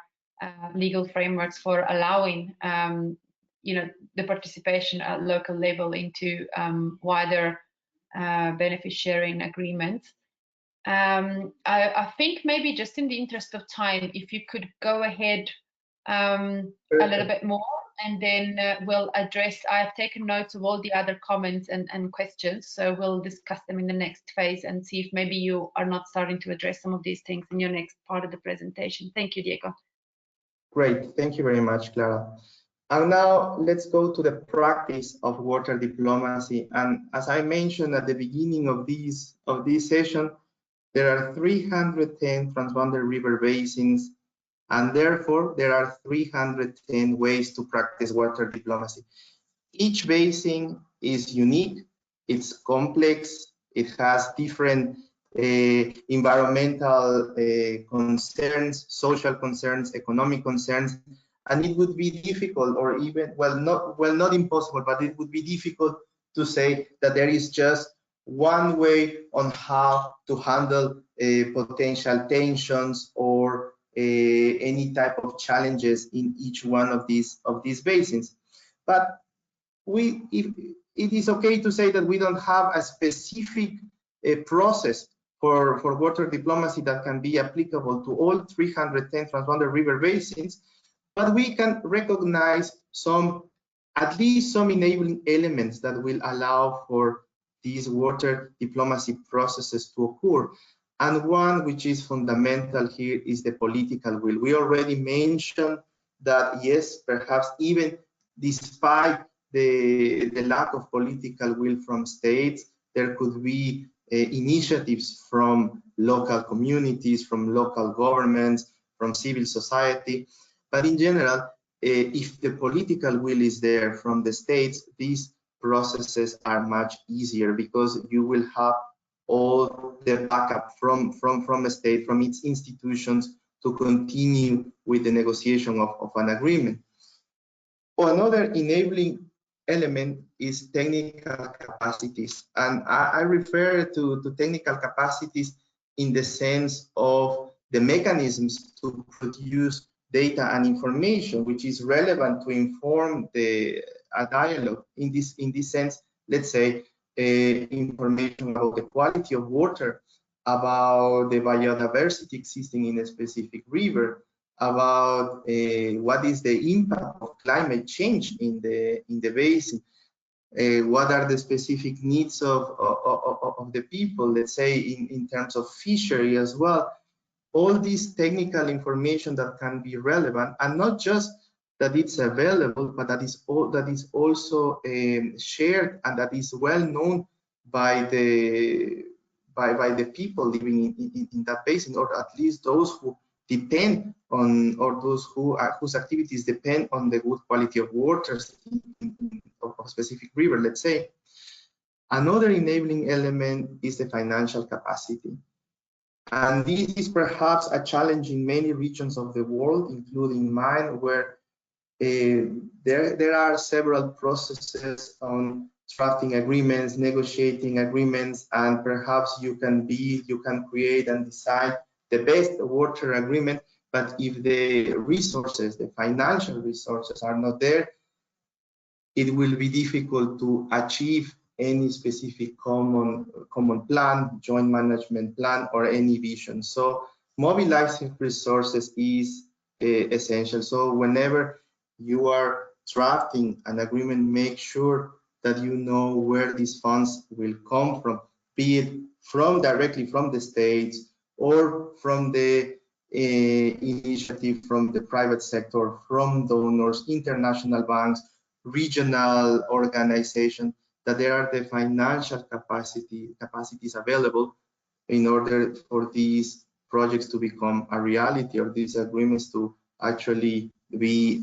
legal frameworks for allowing the participation at local level into wider benefit sharing agreements. I think maybe just in the interest of time, if you could go ahead a little bit more, and then we'll address, I've taken notes of all the other comments and questions, so we'll discuss them in the next phase and see if maybe you are not starting to address some of these things in your next part of the presentation. Thank you, Diego.
Great, thank you very much, Clara. And now let's go to the practice of water diplomacy. And as I mentioned at the beginning of this session, there are 310 transboundary river basins, and therefore there are 310 ways to practice water diplomacy. Each basin is unique, it's complex, it has different environmental concerns, social concerns, economic concerns, and it would be difficult, or even, not impossible, but it would be difficult to say that there is just one way on how to handle potential tensions or any type of challenges in each one of these basins. But it is okay to say that we don't have a specific process for water diplomacy that can be applicable to all 310 transboundary river basins, but we can recognize at least some enabling elements that will allow for these water diplomacy processes to occur. And one which is fundamental here is the political will. We already mentioned that, yes, perhaps even despite the lack of political will from states, there could be initiatives from local communities, from local governments, from civil society. But in general, if the political will is there from the states, these processes are much easier because you will have all the backup from a state, from its institutions to continue with the negotiation of an agreement. Another enabling element is technical capacities. And I refer to technical capacities in the sense of the mechanisms to produce data and information, which is relevant to inform a dialogue. In this sense, let's say information about the quality of water, about the biodiversity existing in a specific river, about what is the impact of climate change in the basin, what are the specific needs of the people, let's say in terms of fishery as well. All this technical information that can be relevant, and not just that it's available, but that is also shared and that is well known by the people living in that basin, or at least those who depend on, or those whose activities depend on the good quality of waters of a specific river, let's say. Another enabling element is the financial capacity. And this is perhaps a challenge in many regions of the world, including mine, where there are several processes on drafting agreements, negotiating agreements, and perhaps you can create and design the best water agreement, but if the resources, the financial resources are not there, it will be difficult to achieve any specific common plan, joint management plan, or any vision. So mobilizing resources is essential. So whenever you are drafting an agreement, make sure that you know where these funds will come from, be it directly from the states or from the initiative from the private sector, from donors, international banks, regional organizations, that there are the financial capacities available in order for these projects to become a reality, or these agreements to actually be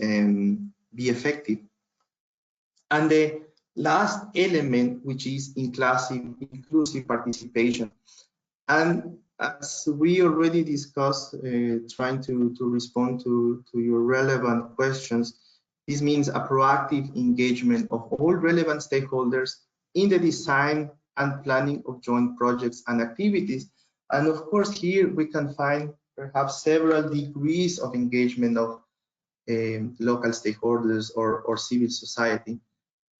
effective. And the last element, which is inclusive participation. And as we already discussed, trying to respond to your relevant questions, this means a proactive engagement of all relevant stakeholders in the design and planning of joint projects and activities. And of course, here we can find perhaps several degrees of engagement of local stakeholders or civil society.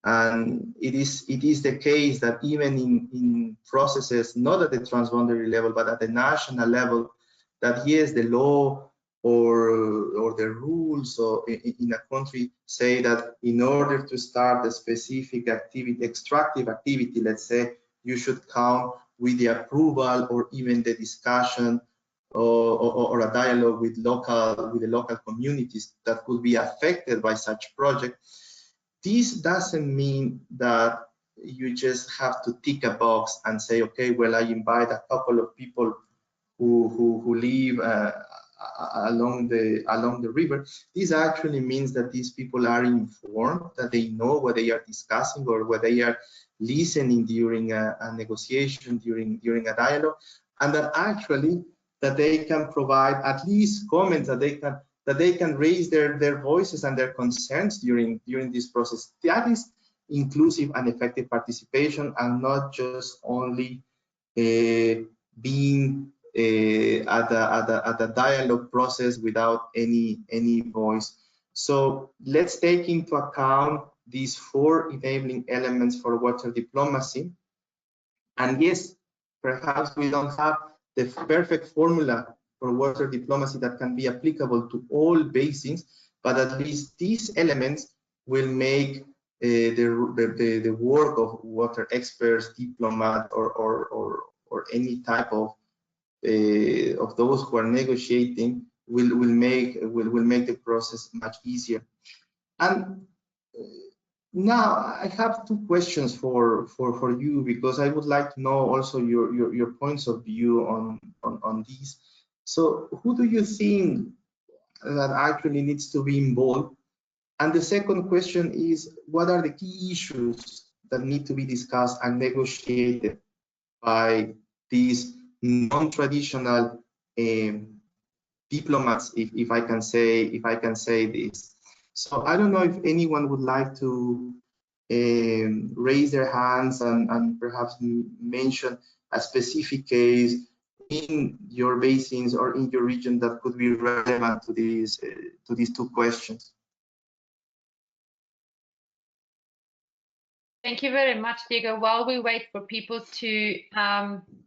And it is the case that even in processes, not at the transboundary level, but at the national level, that yes, the law or the rules in a country say that in order to start a specific activity, extractive activity, let's say, you should count with the approval or even the discussion or a dialogue with the local communities that could be affected by such project. This doesn't mean that you just have to tick a box and say, okay, well, I invite a couple of people who live along the river. This actually means that these people are informed, that they know what they are discussing or what they are listening during a negotiation, during a dialogue, and that actually that they can provide at least comments, that they can raise their voices and their concerns during this process. That is inclusive and effective participation, and not just only being at a dialogue process without any voice. So let's take into account these 4 enabling elements for water diplomacy. And yes, perhaps we don't have the perfect formula for water diplomacy that can be applicable to all basins, but at least these elements will make the work of water experts, diplomats, or any type of those who are negotiating will make the process much easier. And now I have 2 questions for you, because I would like to know also your points of view on these. So who do you think that actually needs to be involved? And the second question is, what are the key issues that need to be discussed and negotiated by these non-traditional diplomats, if I can say this? So I don't know if anyone would like to raise their hands and perhaps mention a specific case in your basins or in your region that could be relevant to these 2 questions.
Thank you very much, Diego. While we wait for people to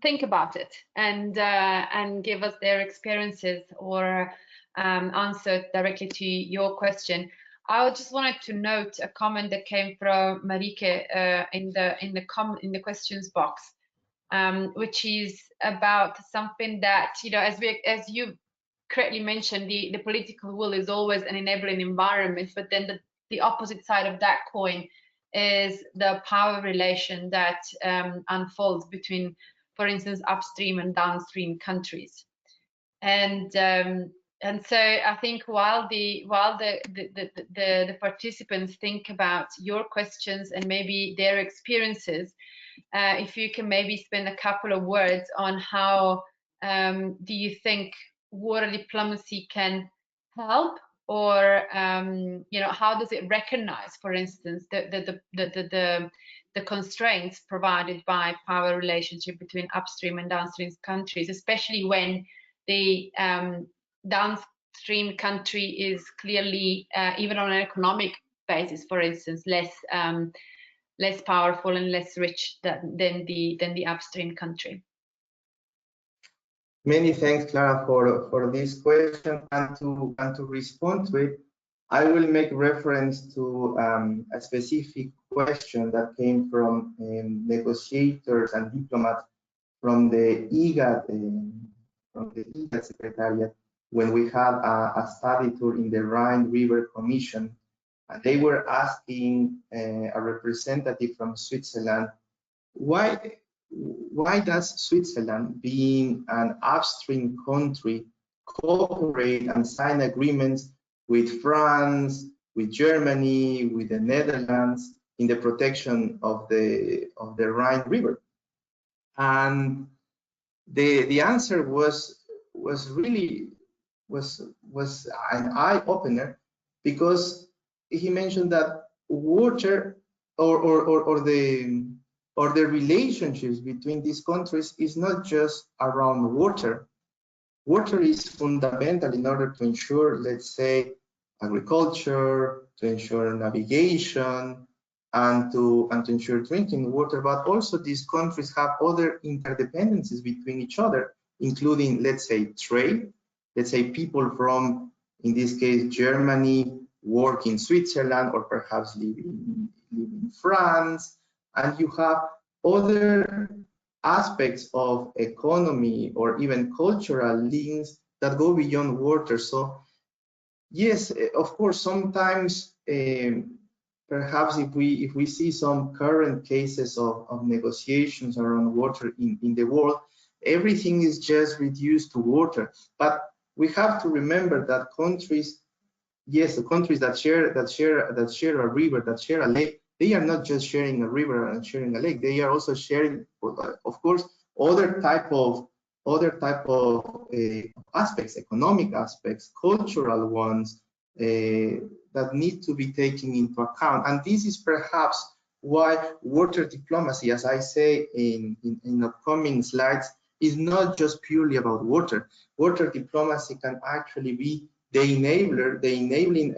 think about it and give us their experiences or answer directly to your question, I just wanted to note a comment that came from Marike in the questions box, which is about something that, you know, as you correctly mentioned, the political will is always an enabling environment, but then the opposite side of that coin is the power relation that unfolds between, for instance, upstream and downstream countries. And so I think while the participants think about your questions and maybe their experiences, if you can maybe spend a couple of words on how do you think water diplomacy can help, or you know, how does it recognize, for instance, the constraints provided by power relationship between upstream and downstream countries, especially when the downstream country is clearly, even on an economic basis, for instance, less powerful and less rich than the upstream country.
Many thanks, Clara, for this question, and to respond to it, I will make reference to a specific question that came from negotiators and diplomats from the IGAD Secretariat when we had a study tour in the Rhine River Commission, and they were asking a representative from Switzerland, why does Switzerland, being an upstream country, cooperate and sign agreements with France, with Germany, with the Netherlands in the protection of the Rhine River? And the answer was really an eye-opener, because he mentioned that water or the relationships between these countries is not just around water. Water is fundamental in order to ensure, let's say, agriculture, to ensure navigation, and to ensure drinking water. But also these countries have other interdependencies between each other, including, let's say, trade. Let's say people from, in this case, Germany, work in Switzerland, or perhaps live in France. And you have other aspects of economy or even cultural links that go beyond water. So yes, of course, sometimes perhaps if we see some current cases of negotiations around water in the world, everything is just reduced to water. But we have to remember that countries, yes, the countries that share a river, that share a lake, they are not just sharing a river and sharing a lake. They are also sharing, of course, other type of aspects, economic aspects, cultural ones that need to be taken into account. And this is perhaps why water diplomacy, as I say in upcoming slides, is not just purely about water. Water diplomacy can actually be the enabler, the enabling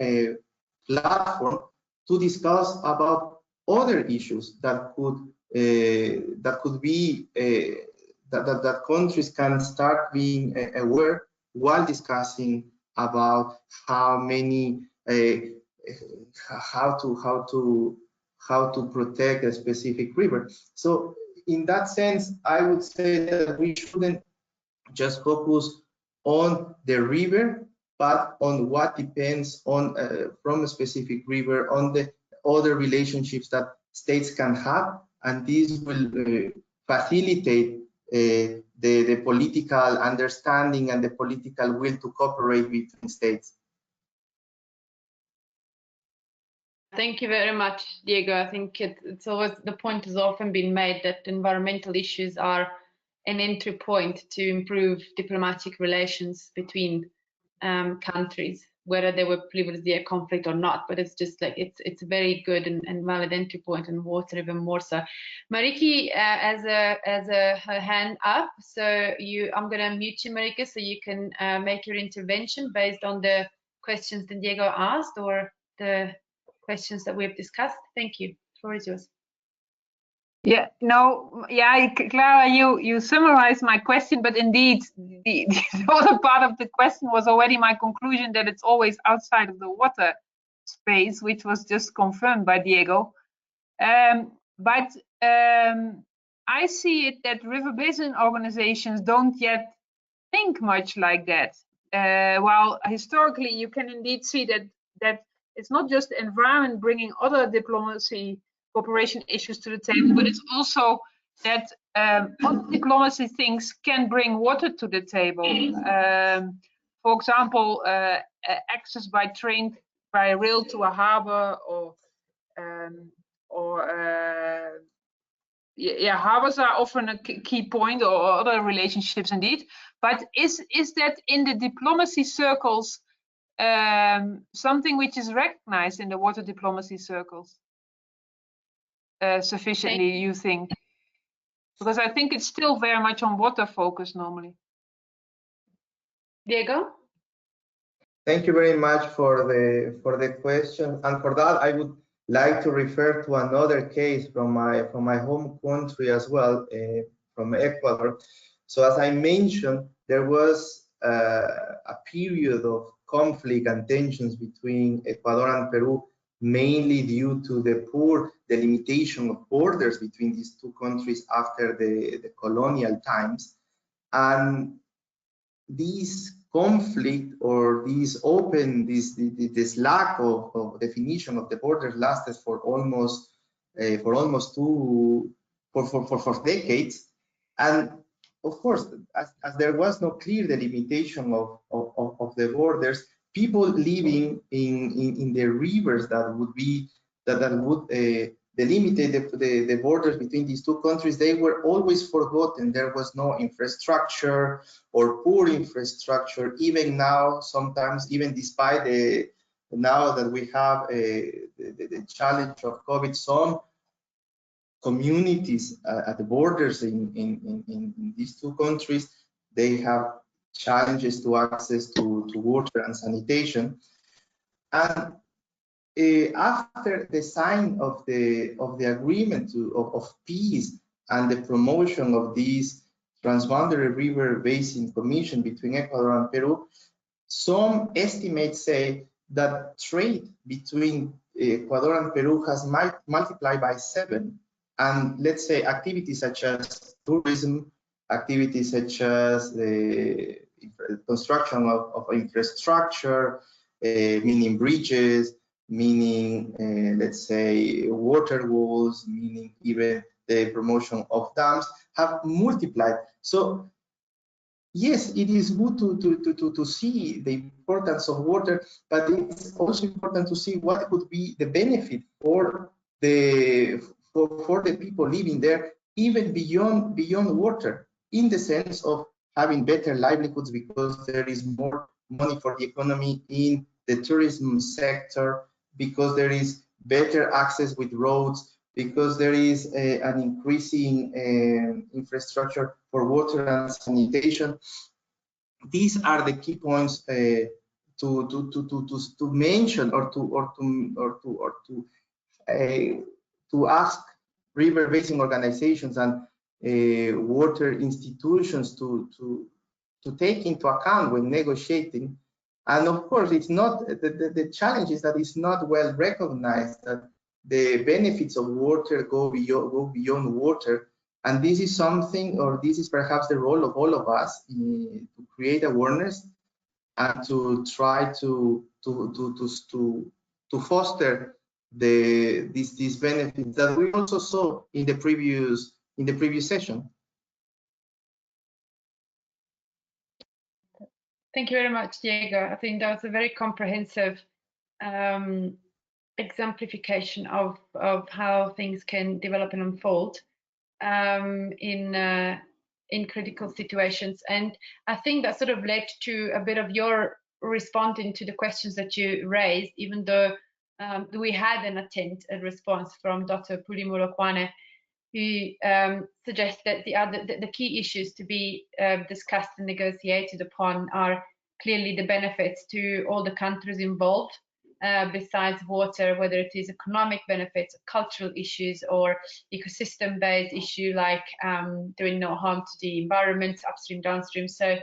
platform to discuss about other issues that could be that countries can start being aware while discussing about how to protect a specific river. So in that sense, I would say that we shouldn't just focus on the river, but on what depends on from a specific river, on the other relationships that states can have, and this will facilitate the political understanding and the political will to cooperate between states.
Thank you very much, Diego. I think it's always, the point has often been made that environmental issues are an entry point to improve diplomatic relations between countries, whether they were previously a conflict or not. But it's just like it's a very good and valid entry point, and water even more so. Mariki has her hand up, so I'm going to mute you, Marika, so you can make your intervention based on the questions that Diego asked or the questions that we've discussed. Thank you. The floor is yours.
Yeah, no, yeah, Clara, you summarized my question, but indeed, the other part of the question was already my conclusion that it's always outside of the water space, which was just confirmed by Diego. But I see it that river basin organizations don't yet think much like that. While historically, you can indeed see that it's not just the environment bringing other diplomacy cooperation issues to the table, but it's also that what diplomacy things can bring water to the table. For example, access by train, by rail to a harbor, yeah, harbors are often a key point, or other relationships indeed. But is that in the diplomacy circles something which is recognized in the water diplomacy circles sufficiently, you think? Because I think it's still very much on water focus normally.
Diego?
Thank you very much for the question, and for that I would like to refer to another case from my home country as well, from Ecuador. So as I mentioned, there was a period of conflict and tensions between Ecuador and Peru, mainly due to the poor delimitation of borders between these two countries after the colonial times. And these conflict or this lack of definition of the borders lasted for almost decades. And of course, as there was no clear delimitation of the borders, people living in the rivers that would delimitate the borders between these two countries, they were always forgotten. There was no infrastructure or poor infrastructure. Even now, sometimes, even despite now that we have the challenge of COVID, some communities at the borders in these two countries, they have challenges to access to water and sanitation. And after the sign of the agreement of peace and the promotion of this transboundary river basin commission between Ecuador and Peru, some estimates say that trade between Ecuador and Peru has multiplied by 7. And let's say activities such as tourism, activities such as the construction of infrastructure, meaning bridges, meaning let's say water walls, meaning even the promotion of dams, have multiplied. So yes, it is good to see the importance of water, but it's also important to see what could be the benefit for the people living there, even beyond water, in the sense of having better livelihoods because there is more money for the economy in the tourism sector, because there is better access with roads, because there is an increasing infrastructure for water and sanitation. These are the key points to mention or to ask river basin organizations and water institutions to take into account when negotiating. And of course, it's not the challenge is that it's not well recognized that the benefits of water go beyond water. And this is something, or this is perhaps the role of all of us to create awareness and to try to foster these benefits that we also saw in the previous session.
Thank you very much, Diego. I think that was a very comprehensive exemplification of how things can develop and unfold in critical situations. And I think that sort of led to a bit of your responding to the questions that you raised, even though we had an attempt at response from Dr. Pulimulokwane, who suggests that the key issues to be discussed and negotiated upon are clearly the benefits to all the countries involved, besides water, whether it is economic benefits, cultural issues, or ecosystem-based issue like doing no harm to the environment, upstream, downstream. So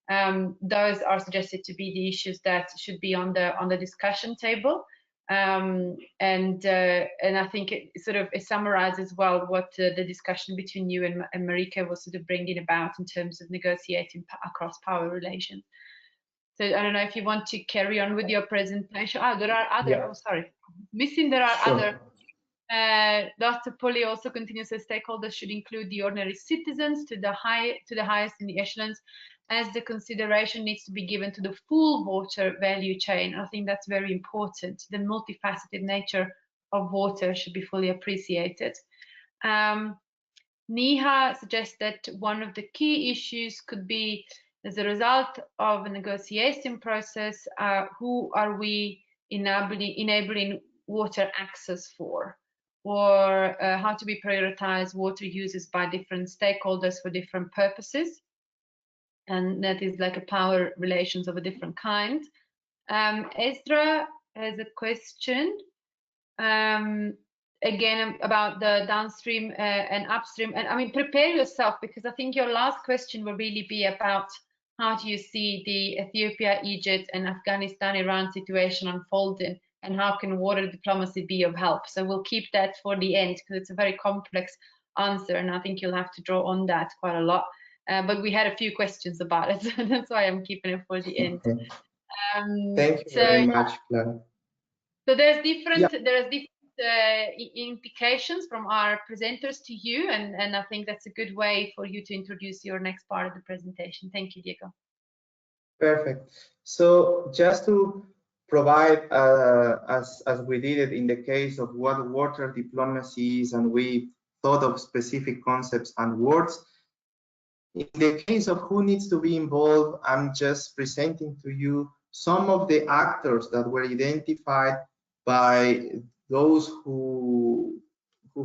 those are suggested to be the issues that should be on the discussion table. And I think it summarizes well what the discussion between you and Marika was sort of bringing about in terms of negotiating across power relations. So I don't know if you want to carry on with your presentation. There are other. Yeah. Oh, sorry, missing. There are other. Dr. Puli also continues that stakeholders should include the ordinary citizens to the highest in the echelons, as the consideration needs to be given to the full water value chain. I think that's very important. The multifaceted nature of water should be fully appreciated. Niha suggests that one of the key issues could be, as a result of a negotiation process, who are we enabling water access for, or how to be prioritize water uses by different stakeholders for different purposes. And that is like a power relations of a different kind. Ezra has a question, again, about the downstream and upstream. And I mean, prepare yourself, because I think your last question will really be about how do you see the Ethiopia, Egypt, and Afghanistan, Iran situation unfolding, and how can water diplomacy be of help? So we'll keep that for the end, because it's a very complex answer, and I think you'll have to draw on that quite a lot. But we had a few questions about it, so that's why I'm keeping it for the end.
Okay. Thank you very much, Clara.
So there's different implications from our presenters to you, and I think that's a good way for you to introduce your next part of the presentation. Thank you, Diego.
Perfect. So just to provide, as we did it in the case of what water diplomacy is, and we thought of specific concepts and words. In the case of who needs to be involved, I'm just presenting to you some of the actors that were identified by those who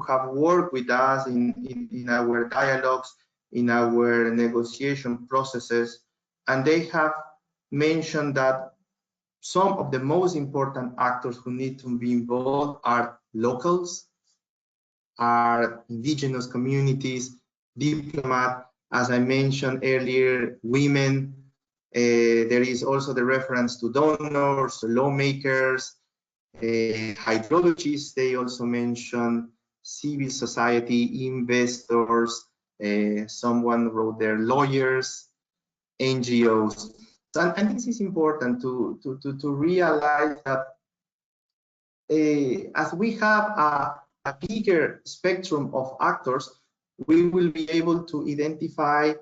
have worked with us in our dialogues, in our negotiation processes, and they have mentioned that some of the most important actors who need to be involved are locals, are indigenous communities, diplomats, as I mentioned earlier, women. There is also the reference to donors, lawmakers, hydrologists. They also mention civil society, investors. Someone wrote there, lawyers, NGOs. And this is important to realize that as we have a bigger spectrum of actors, we will be able to identify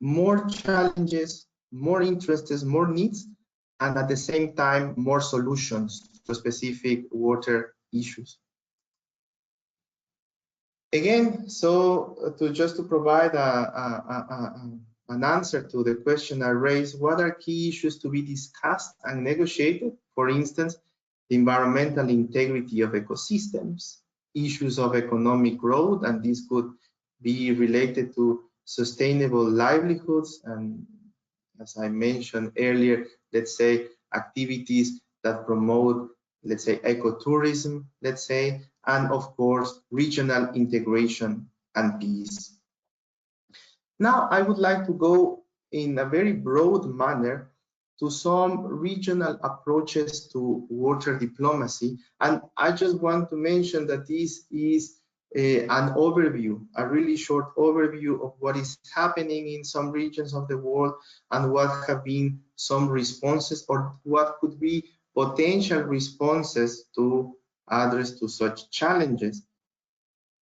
more challenges, more interests, more needs, and at the same time, more solutions to specific water issues. Again, so just to provide an answer to the question I raised, what are key issues to be discussed and negotiated? For instance, the environmental integrity of ecosystems, issues of economic growth, and this could be related to sustainable livelihoods, and as I mentioned earlier, let's say activities that promote, let's say, ecotourism, let's say, and of course, regional integration and peace. Now, I would like to go in a very broad manner to some regional approaches to water diplomacy. And I just want to mention that this is an overview, a really short overview of what is happening in some regions of the world and what have been some responses or what could be potential responses to address to such challenges.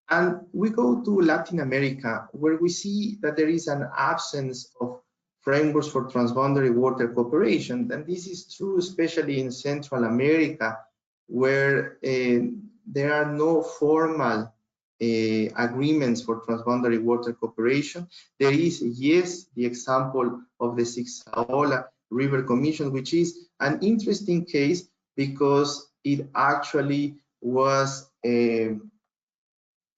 And we go to Latin America, where we see that there is an absence of frameworks for transboundary water cooperation. And this is true, especially in Central America, where there are no formal agreements for transboundary water cooperation. There is, yes, the example of the Sixaola River Commission, which is an interesting case because it actually was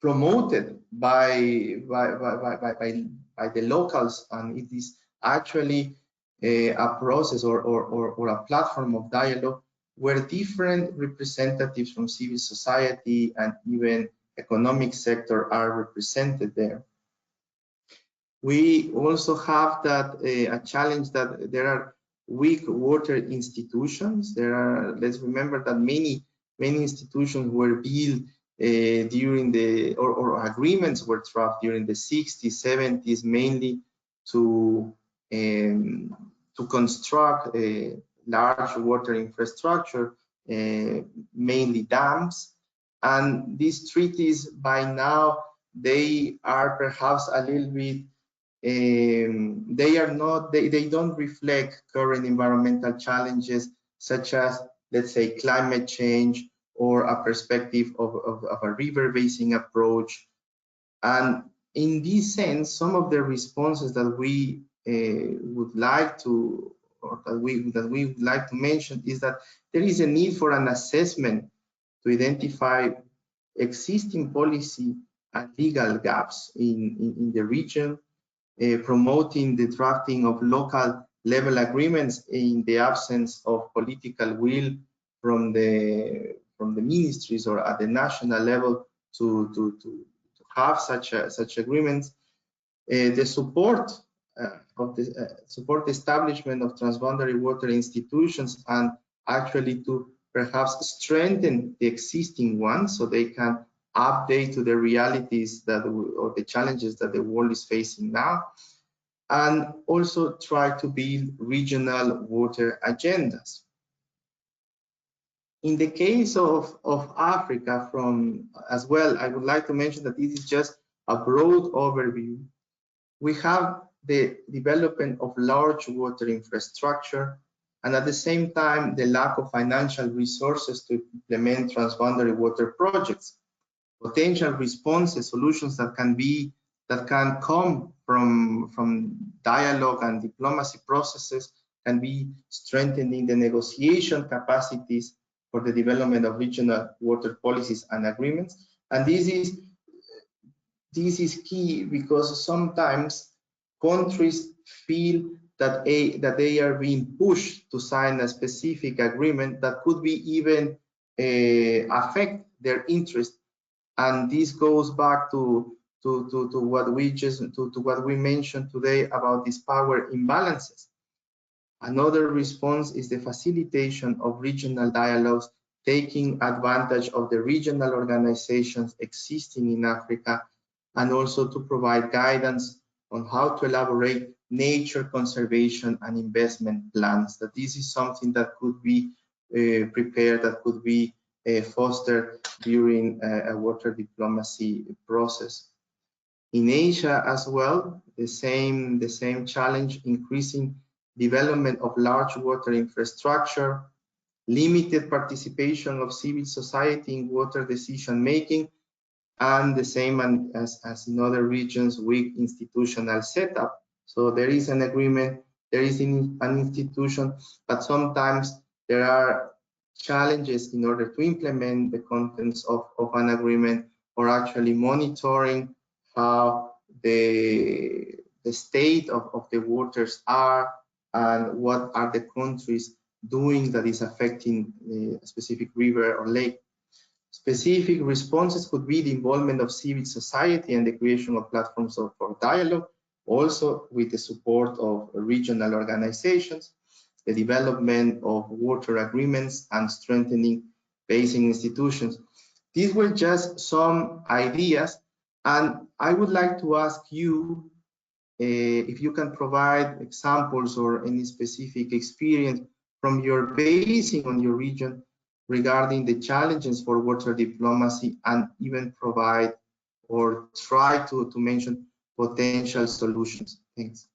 promoted by the locals, and it is actually a process or a platform of dialogue where different representatives from civil society and even economic sector are represented there. We also have that a challenge that there are weak water institutions. There are, let's remember that many institutions were built during the, or agreements were drafted during the 60s, 70s, mainly to construct a large water infrastructure, mainly dams. And these treaties by now, they are perhaps a little bit, they don't reflect current environmental challenges such as, let's say, climate change or a perspective of a river basin approach. And in this sense, some of the responses that we would like to, or that we would like to mention is that there is a need for an assessment to identify existing policy and legal gaps in the region, promoting the drafting of local level agreements in the absence of political will from the ministries or at the national level to have such agreements. The support of the support establishment of transboundary water institutions, and actually to perhaps strengthen the existing ones so they can update to the realities that, or the challenges that the world is facing now, and also try to build regional water agendas. In the case of Africa, as well, I would like to mention that this is just a broad overview. We have the development of large water infrastructure, and at the same time, the lack of financial resources to implement transboundary water projects. Potential responses, solutions that can come from dialogue and diplomacy processes can be strengthening the negotiation capacities for the development of regional water policies and agreements. And this is key because sometimes countries feel that they are being pushed to sign a specific agreement that could be even affect their interest. And this goes back to what we mentioned today about these power imbalances. Another response is the facilitation of regional dialogues, taking advantage of the regional organizations existing in Africa, and also to provide guidance on how to elaborate nature conservation and investment plans. That this is something that could be prepared, that could be fostered during a water diplomacy process. In Asia as well, the same challenge, increasing development of large water infrastructure, limited participation of civil society in water decision making, and the same as in other regions, weak institutional setup. So there is an agreement, there is an institution, but sometimes there are challenges in order to implement the contents of an agreement, or actually monitoring how the state of the waters are and what are the countries doing that is affecting a specific river or lake. Specific responses could be the involvement of civil society and the creation of platforms for dialogue, also with the support of regional organizations, the development of water agreements, and strengthening basin institutions. These were just some ideas, and I would like to ask you if you can provide examples or any specific experience from your basin on your region regarding the challenges for water diplomacy, and even provide or try to mention potential solutions. Thanks.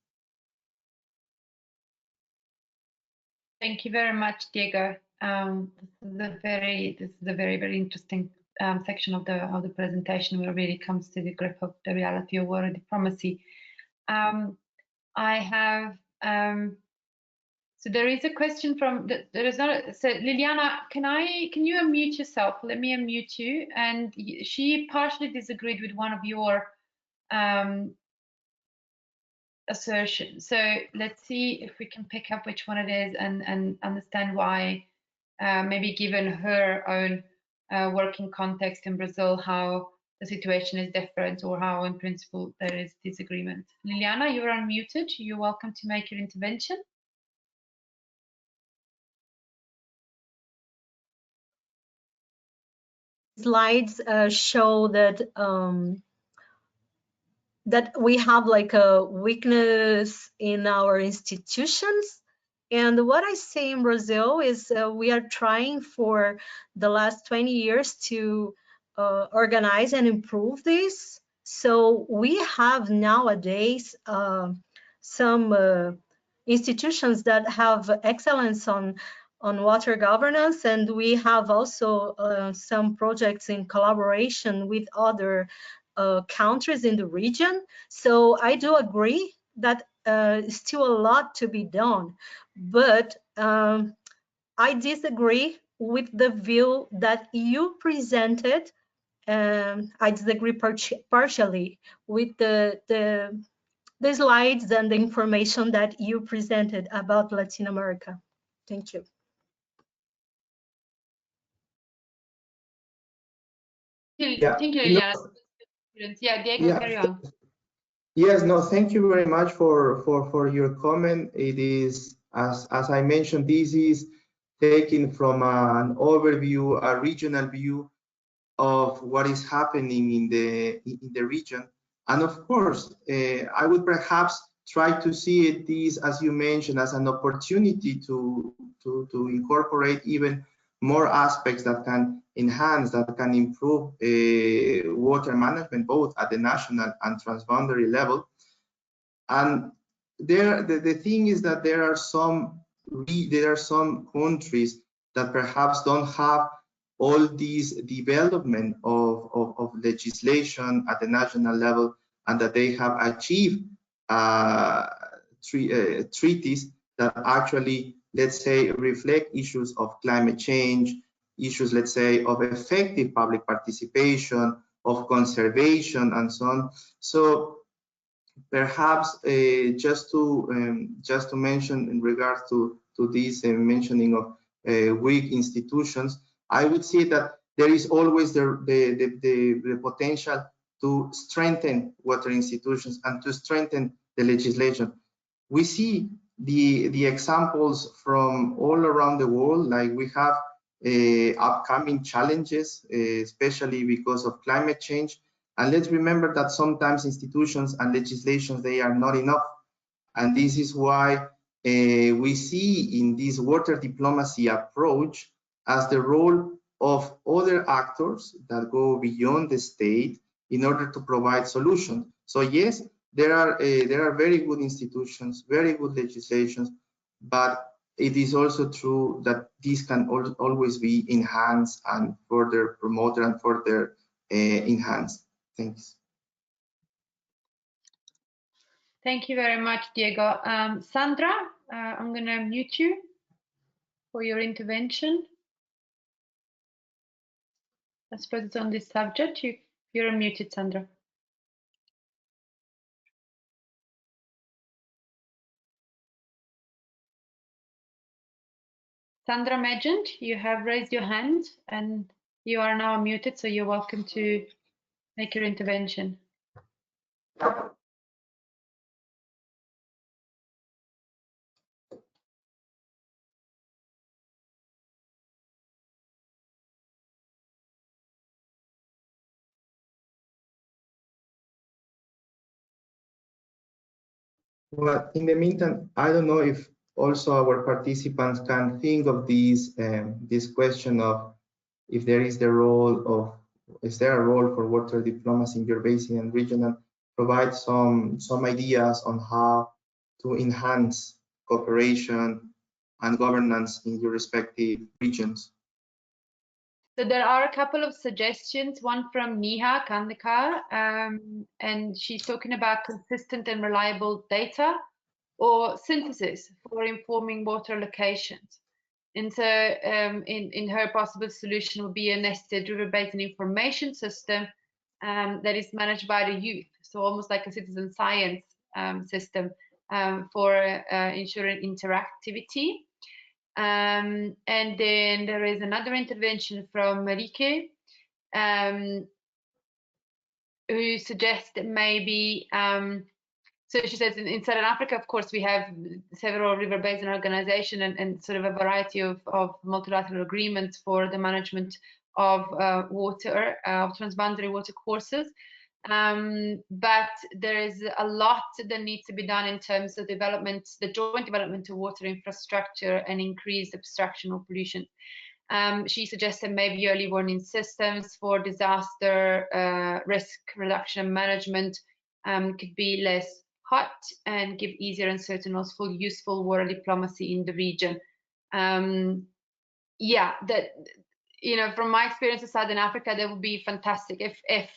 Thank you very much, Diego. This is a very interesting section of the presentation, where it really comes to the grip of the reality of water diplomacy. I have so there is a question from there is not. So Liliana, can you unmute yourself? Let me unmute you. And she partially disagreed with one of your assertions. So let's see if we can pick up which one it is and understand why, maybe given her own working context in Brazil, how the situation is different, or how in principle there is disagreement. Liliana, you're unmuted. You're welcome to make your intervention.
Slides show that that we have like a weakness in our institutions. And what I see in Brazil is we are trying for the last 20 years to organize and improve this. So we have nowadays some institutions that have excellence on water governance, and we have also some projects in collaboration with other countries in the region. So I do agree that still a lot to be done, but I disagree with the view that you presented. I disagree partially with the slides and the information that you presented about Latin America. Thank you.
Thank you, Liliana. Yeah, Diego, carry on.
Yes, no, thank you very much for your comment. It is, as I mentioned, this is taken from an overview, a regional view of what is happening in the region. And of course, I would perhaps try to see it, this, as you mentioned, as an opportunity to incorporate even more aspects that can enhance, that can improve water management, both at the national and transboundary level. And the thing is that there are some countries that perhaps don't have all these development of legislation at the national level, and that they have achieved treaties that actually, let's say, reflect issues of climate change, issues, let's say, of effective public participation, of conservation, and so on. So perhaps just to mention in regards to this mentioning of weak institutions, I would say that there is always the potential to strengthen water institutions and to strengthen the legislation. We see the examples from all around the world, like we have upcoming challenges, especially because of climate change. And let's remember that sometimes institutions and legislations, they are not enough. And this is why we see in this water diplomacy approach as the role of other actors that go beyond the state in order to provide solutions. So yes, there are very good institutions, very good legislations, but it is also true that these can always be enhanced and further promoted and further enhanced. Thanks.
Thank you very much, Diego. Sandra, I'm going to mute you for your intervention. I suppose it's on this subject. You're unmuted, Sandra. Sandra Megent, you have raised your hand and you are now muted, so you're welcome to make your intervention.
Well, in the meantime, I don't know if also our participants can think of this question of if there is the role of, is there a role for water diplomacy in your basin and region, and provide some ideas on how to enhance cooperation and governance in your respective regions.
So there are a couple of suggestions, one from Neha Kandekar, and she's talking about consistent and reliable data or synthesis for informing water allocations. And so in her possible solution would be a nested river basin information system that is managed by the youth. So almost like a citizen science system for ensuring interactivity. And then there is another intervention from Marike, who suggests that maybe, so she says in Southern Africa, of course, we have several river basin organizations and sort of a variety of multilateral agreements for the management of water, of transboundary water courses. But there is a lot that needs to be done in terms of development, the joint development of water infrastructure and increased abstraction of pollution. She suggested maybe early warning systems for disaster risk reduction and management could be less hot and give easier and certain also useful water diplomacy in the region. Yeah, that, you know, from my experience in Southern Africa, that would be fantastic if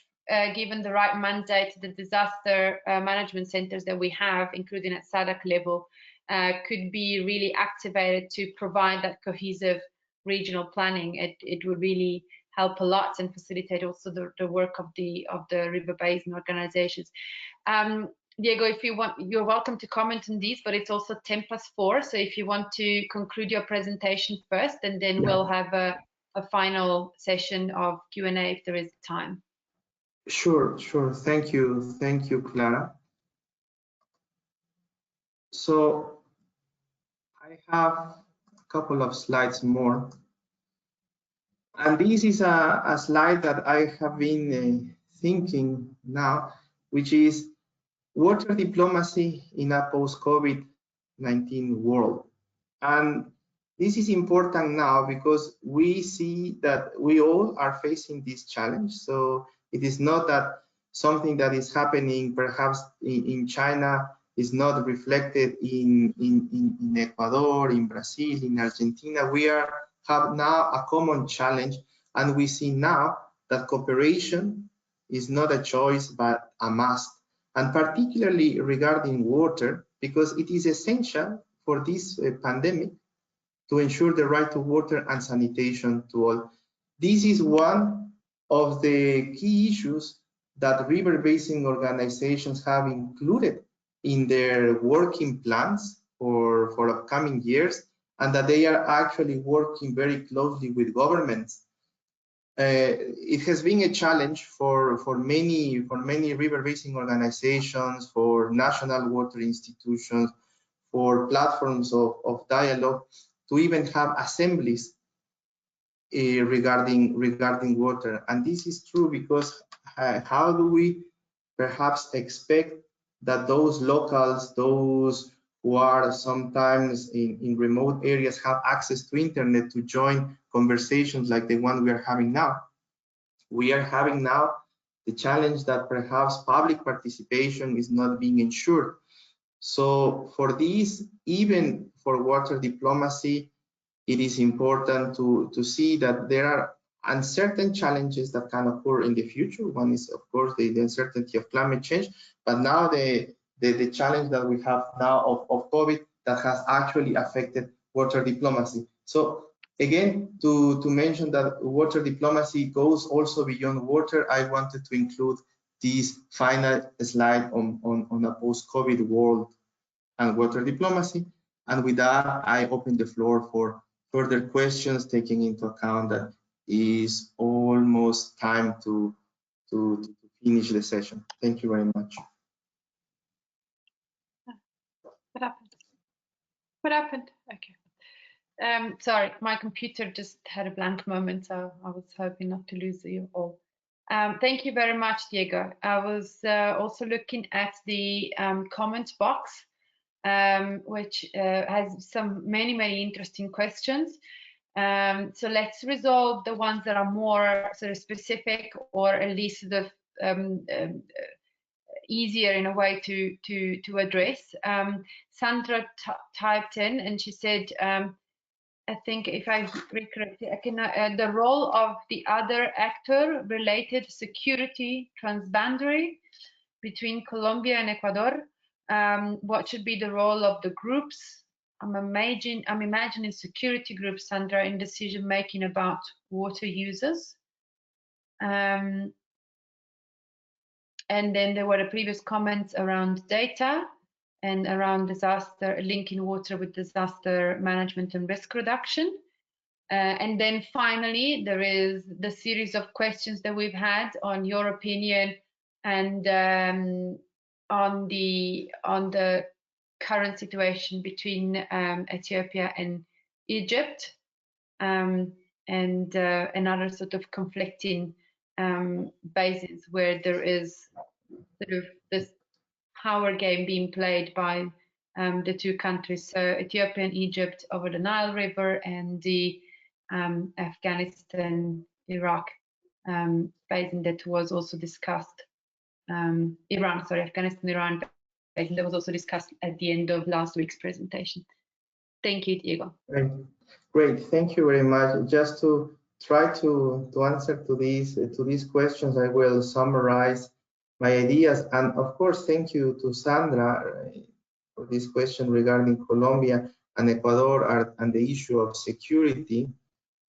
given the right mandate, the disaster management centers that we have, including at SADC level, could be really activated to provide that cohesive regional planning. It would really help a lot and facilitate also the work of the river basin organizations. Diego, if you want, you're welcome to comment on these, but it's also 10+4. So if you want to conclude your presentation first, and then we'll have a final session of Q&A if there is time.
Sure. Thank you, Clara. So I have a couple of slides more. And this is a slide that I have been thinking now, which is water diplomacy in a post-COVID-19 world. And this is important now because we see that we all are facing this challenge. So it is not that something that is happening perhaps in China is not reflected in Ecuador, in Brazil, in Argentina. We have now a common challenge, and we see now that cooperation is not a choice but a must, and particularly regarding water, because it is essential for this pandemic to ensure the right to water and sanitation to all. This is one of the key issues that river basin organizations have included in their working plans for upcoming years, and that they are actually working very closely with governments. It has been a challenge for many river basin organizations, for national water institutions, for platforms of dialogue to even have assemblies regarding water. And this is true because how do we perhaps expect that those locals, those who are sometimes in remote areas, have access to internet to join conversations like the one we are having now? We are having now the challenge that perhaps public participation is not being ensured. So for this, even for water diplomacy, it is important to see that there are uncertain challenges that can occur in the future. One is, of course, the uncertainty of climate change, but now the challenge that we have now of COVID that has actually affected water diplomacy. So Again, to mention that water diplomacy goes also beyond water, I wanted to include this final slide on a post-COVID world and water diplomacy. And with that, I open the floor for further questions, taking into account that is almost time to finish the session. Thank you very much.
What happened? What happened? Okay. Sorry, my computer just had a blank moment, so I was hoping not to lose you all. Thank you very much, Diego. I was also looking at the comment box, which has many interesting questions. So let's resolve the ones that are more sort of specific, or at least sort of easier in a way to address. Sandra typed in and she said, I think if I read correctly, the role of the other actor related security transboundary between Colombia and Ecuador. What should be the role of the groups? I'm imagining security groups, Sandra, in decision making about water users. And then there were the previous comments around data and around disaster, linking water with disaster management and risk reduction. And then finally, there is the series of questions that we've had on your opinion and on the current situation between Ethiopia and Egypt, and another sort of conflicting bases where there is sort of this power game being played by the two countries, so Ethiopia and Egypt over the Nile River, and the Afghanistan-Iraq basin that was also discussed. Afghanistan-Iran basin that was also discussed at the end of last week's presentation. Thank you, Diego.
Great. Thank you very much. Just to try to answer to these questions, I will summarize my ideas. And of course, thank you to Sandra for this question regarding Colombia and Ecuador and the issue of security.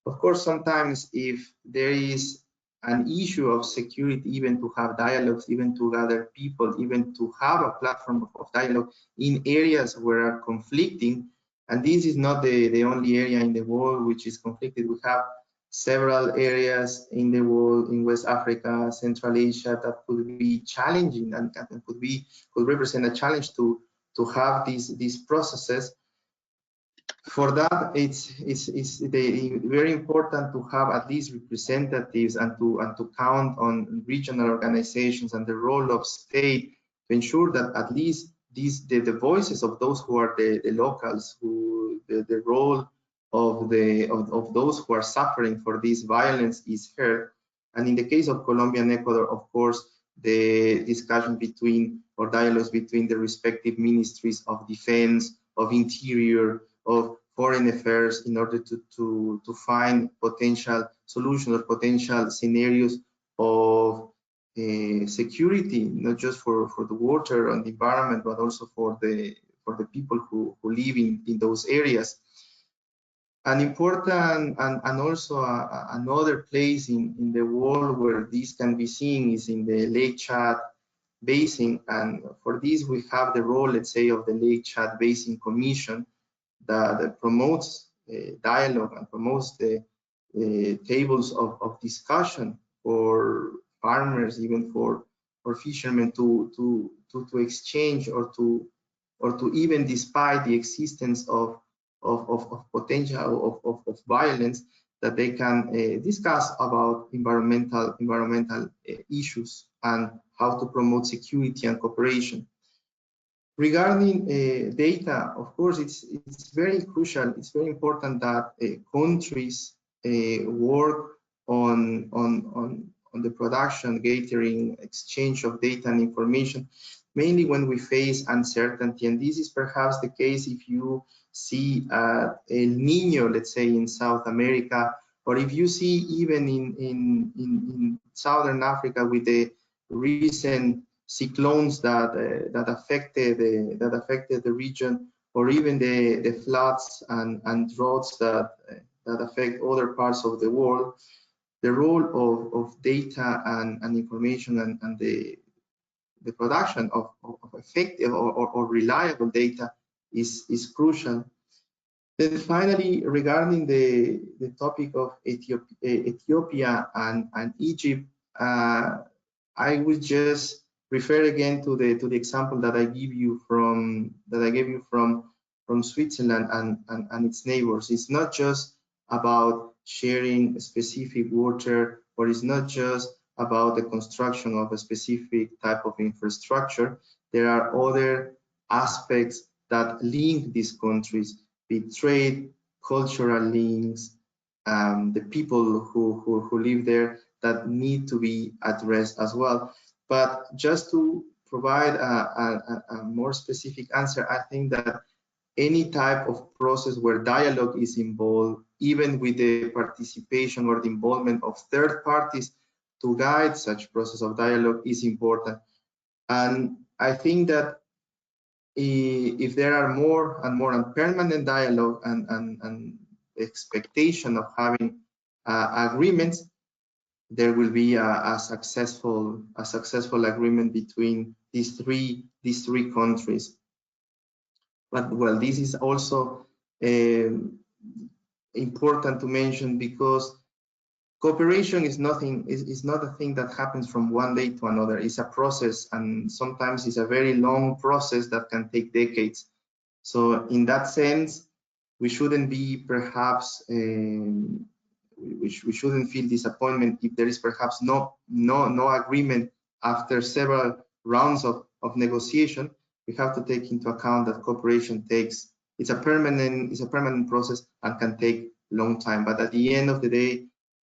Of course, sometimes if there is an issue of security, even to have dialogues, even to gather people, even to have a platform of dialogue in areas where are conflicting, and this is not the only area in the world which is conflicted. We have several areas in the world, in West Africa, Central Asia, that could be challenging and could represent a challenge to have these processes. For that, it's very important to have at least representatives and to count on regional organizations and the role of state to ensure that at least the voices of those who are the locals, the role of those who are suffering for this violence is heard. And in the case of Colombia and Ecuador, of course, the discussion between, or dialogues between, the respective ministries of defense, of interior, of foreign affairs, in order to find potential solutions or potential scenarios of security, not just for the water and the environment, but also for the people who live in those areas. An important and also another place in the world where this can be seen is in the Lake Chad Basin, and for this we have the role, let's say, of the Lake Chad Basin Commission that promotes dialogue and promotes the tables of discussion for farmers, even for fishermen to exchange or to even, despite the existence of potential of violence, that they can discuss about environmental issues and how to promote security and cooperation. Regarding data, of course, it's very crucial. It's very important that countries work on the production, gathering, exchange of data and information, mainly when we face uncertainty. And this is perhaps the case if you see El Niño, let's say, in South America, or if you see even in Southern Africa with the recent cyclones that affected the region, or even the floods and droughts that that affect other parts of the world, the role of data and information and the production of effective or reliable data is crucial. Then finally, regarding the topic of Ethiopia and Egypt, I would just refer again to the example that I gave you from Switzerland and its neighbors. It's not just about sharing specific water, or it's not just about the construction of a specific type of infrastructure. There are other aspects that link these countries, be trade, cultural links, the people who live there, that need to be addressed as well. But just to provide a more specific answer, I think that any type of process where dialogue is involved, even with the participation or the involvement of third parties to guide such process of dialogue, is important. And I think that if there are more and more permanent dialogue and expectation of having agreements, there will be a successful agreement between these three countries. But well, this is also important to mention, because cooperation is not a thing that happens from one day to another. It's a process, and sometimes it's a very long process that can take decades. So in that sense, we shouldn't be perhaps we shouldn't feel disappointment if there is perhaps no agreement after several rounds of negotiation. We have to take into account that cooperation it's a permanent process and can take a long time. But at the end of the day,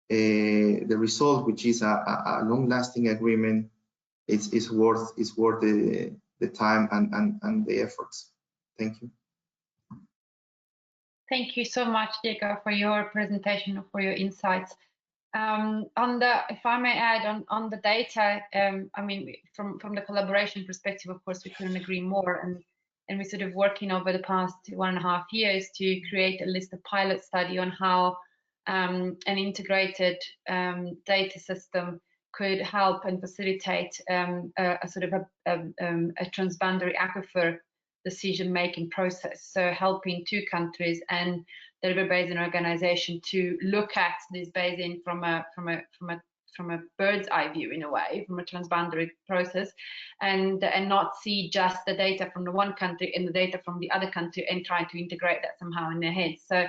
the result, which is a long-lasting agreement, is worth the time and the efforts. Thank you.
Thank you so much, Diego, for your presentation and for your insights. If I may add on the data, I mean, from the collaboration perspective, of course, we couldn't agree more. And we're sort of working over the past 1.5 years to create a list of pilot study on how an integrated data system could help and facilitate a sort of a transboundary aquifer decision-making process. So helping two countries and the river basin organization to look at this basin from a bird's eye view, in a way, from a transboundary process, and not see just the data from the one country and the data from the other country and try to integrate that somehow in their heads. So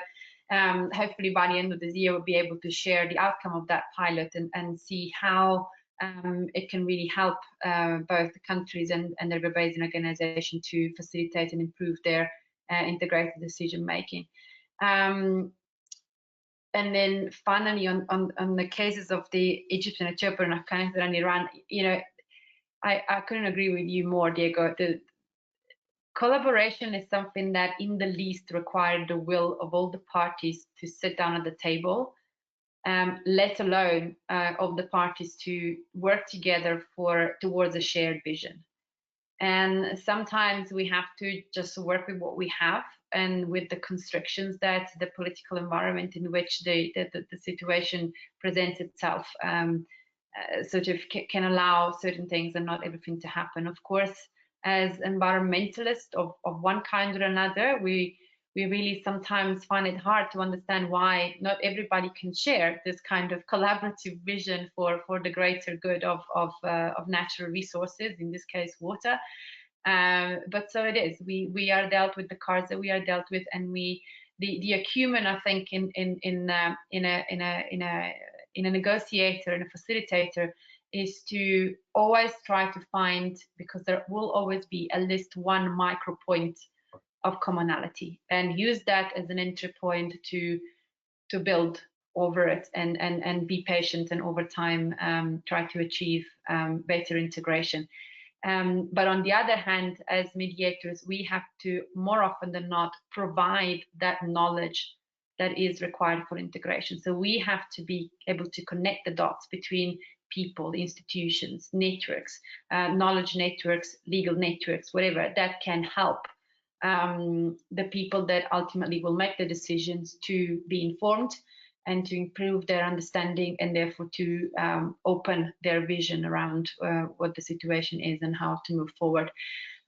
hopefully by the end of this year, we'll be able to share the outcome of that pilot and see how it can really help both the countries and the river basin organization to facilitate and improve their integrated decision making. And then finally, on the cases of the Egypt and Ethiopia and Afghanistan and Iran, you know, I couldn't agree with you more, Diego. The collaboration is something that in the least required the will of all the parties to sit down at the table, let alone of the parties to work together towards a shared vision. And sometimes we have to just work with what we have and with the constrictions that the political environment in which the situation presents itself sort of can allow certain things and not everything to happen. Of course, as environmentalists of one kind or another, we really sometimes find it hard to understand why not everybody can share this kind of collaborative vision for the greater good of natural resources, in this case water. But so it is. We are dealt with the cards that we are dealt with, and the acumen, I think, in a negotiator and a facilitator is to always try to find, because there will always be at least one micro point of commonality, and use that as an entry point to build over it and be patient, and over time try to achieve better integration. But on the other hand, as mediators, we have to more often than not provide that knowledge that is required for integration. So we have to be able to connect the dots between people, institutions, networks, knowledge networks, legal networks, whatever, that can help the people that ultimately will make the decisions to be informed and to improve their understanding, and therefore to open their vision around what the situation is and how to move forward.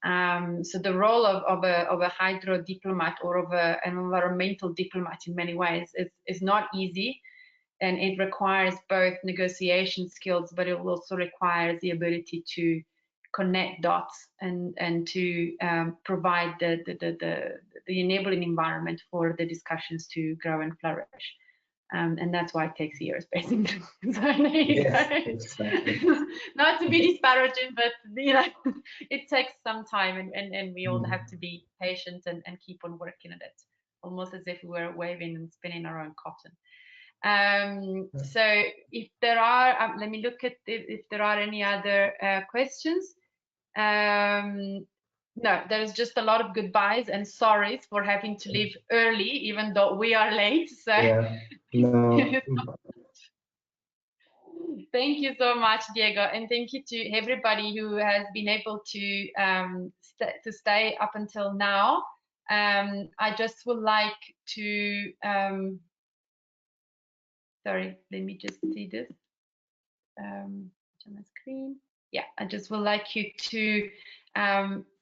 So the role of a hydro diplomat, or of an environmental diplomat in many ways, is not easy, and it requires both negotiation skills, but it also requires the ability to connect dots and to provide the enabling environment for the discussions to grow and flourish. And that's why it takes years, basically.
Yes, exactly.
Not to be disparaging, but it takes some time, and we all have to be patient and keep on working at it, almost as if we were waving and spinning our own cotton. So if there are, let me look at if there are any other questions. No, there's just a lot of goodbyes and sorries for having to leave early, even though we are late. So
yeah, no.
Thank you so much, Diego, and thank you to everybody who has been able to stay up until now. I just would like to sorry, let me just see this on my screen. Yeah, I just would like you to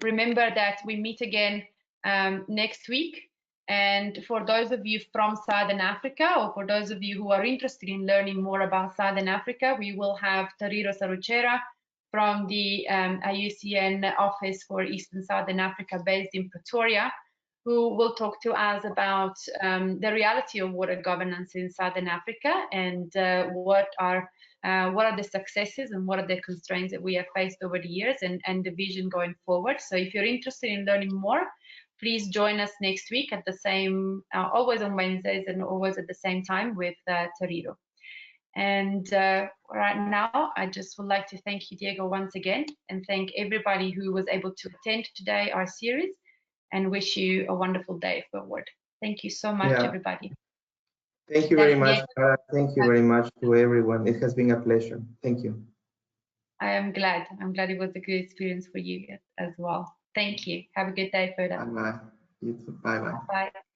remember that we meet again next week. And for those of you from Southern Africa, or for those of you who are interested in learning more about Southern Africa, we will have Tariro Saruchera from the IUCN Office for Eastern Southern Africa, based in Pretoria, who will talk to us about the reality of water governance in Southern Africa, and what are the successes and what are the constraints that we have faced over the years, and the vision going forward. So if you're interested in learning more, please join us next week at the same, always on Wednesdays and always at the same time, with Tariro. And right now, I just would like to thank you, Diego, once again, and thank everybody who was able to attend today our series, and wish you a wonderful day forward. Thank you so much, everybody.
Thank you very much. Thank you very much to everyone. It has been a pleasure. Thank you.
I am glad. I'm glad it was a good experience for you as well. Thank you. Have a good day, Foda.
Bye-bye. You too. Bye-bye.
Bye.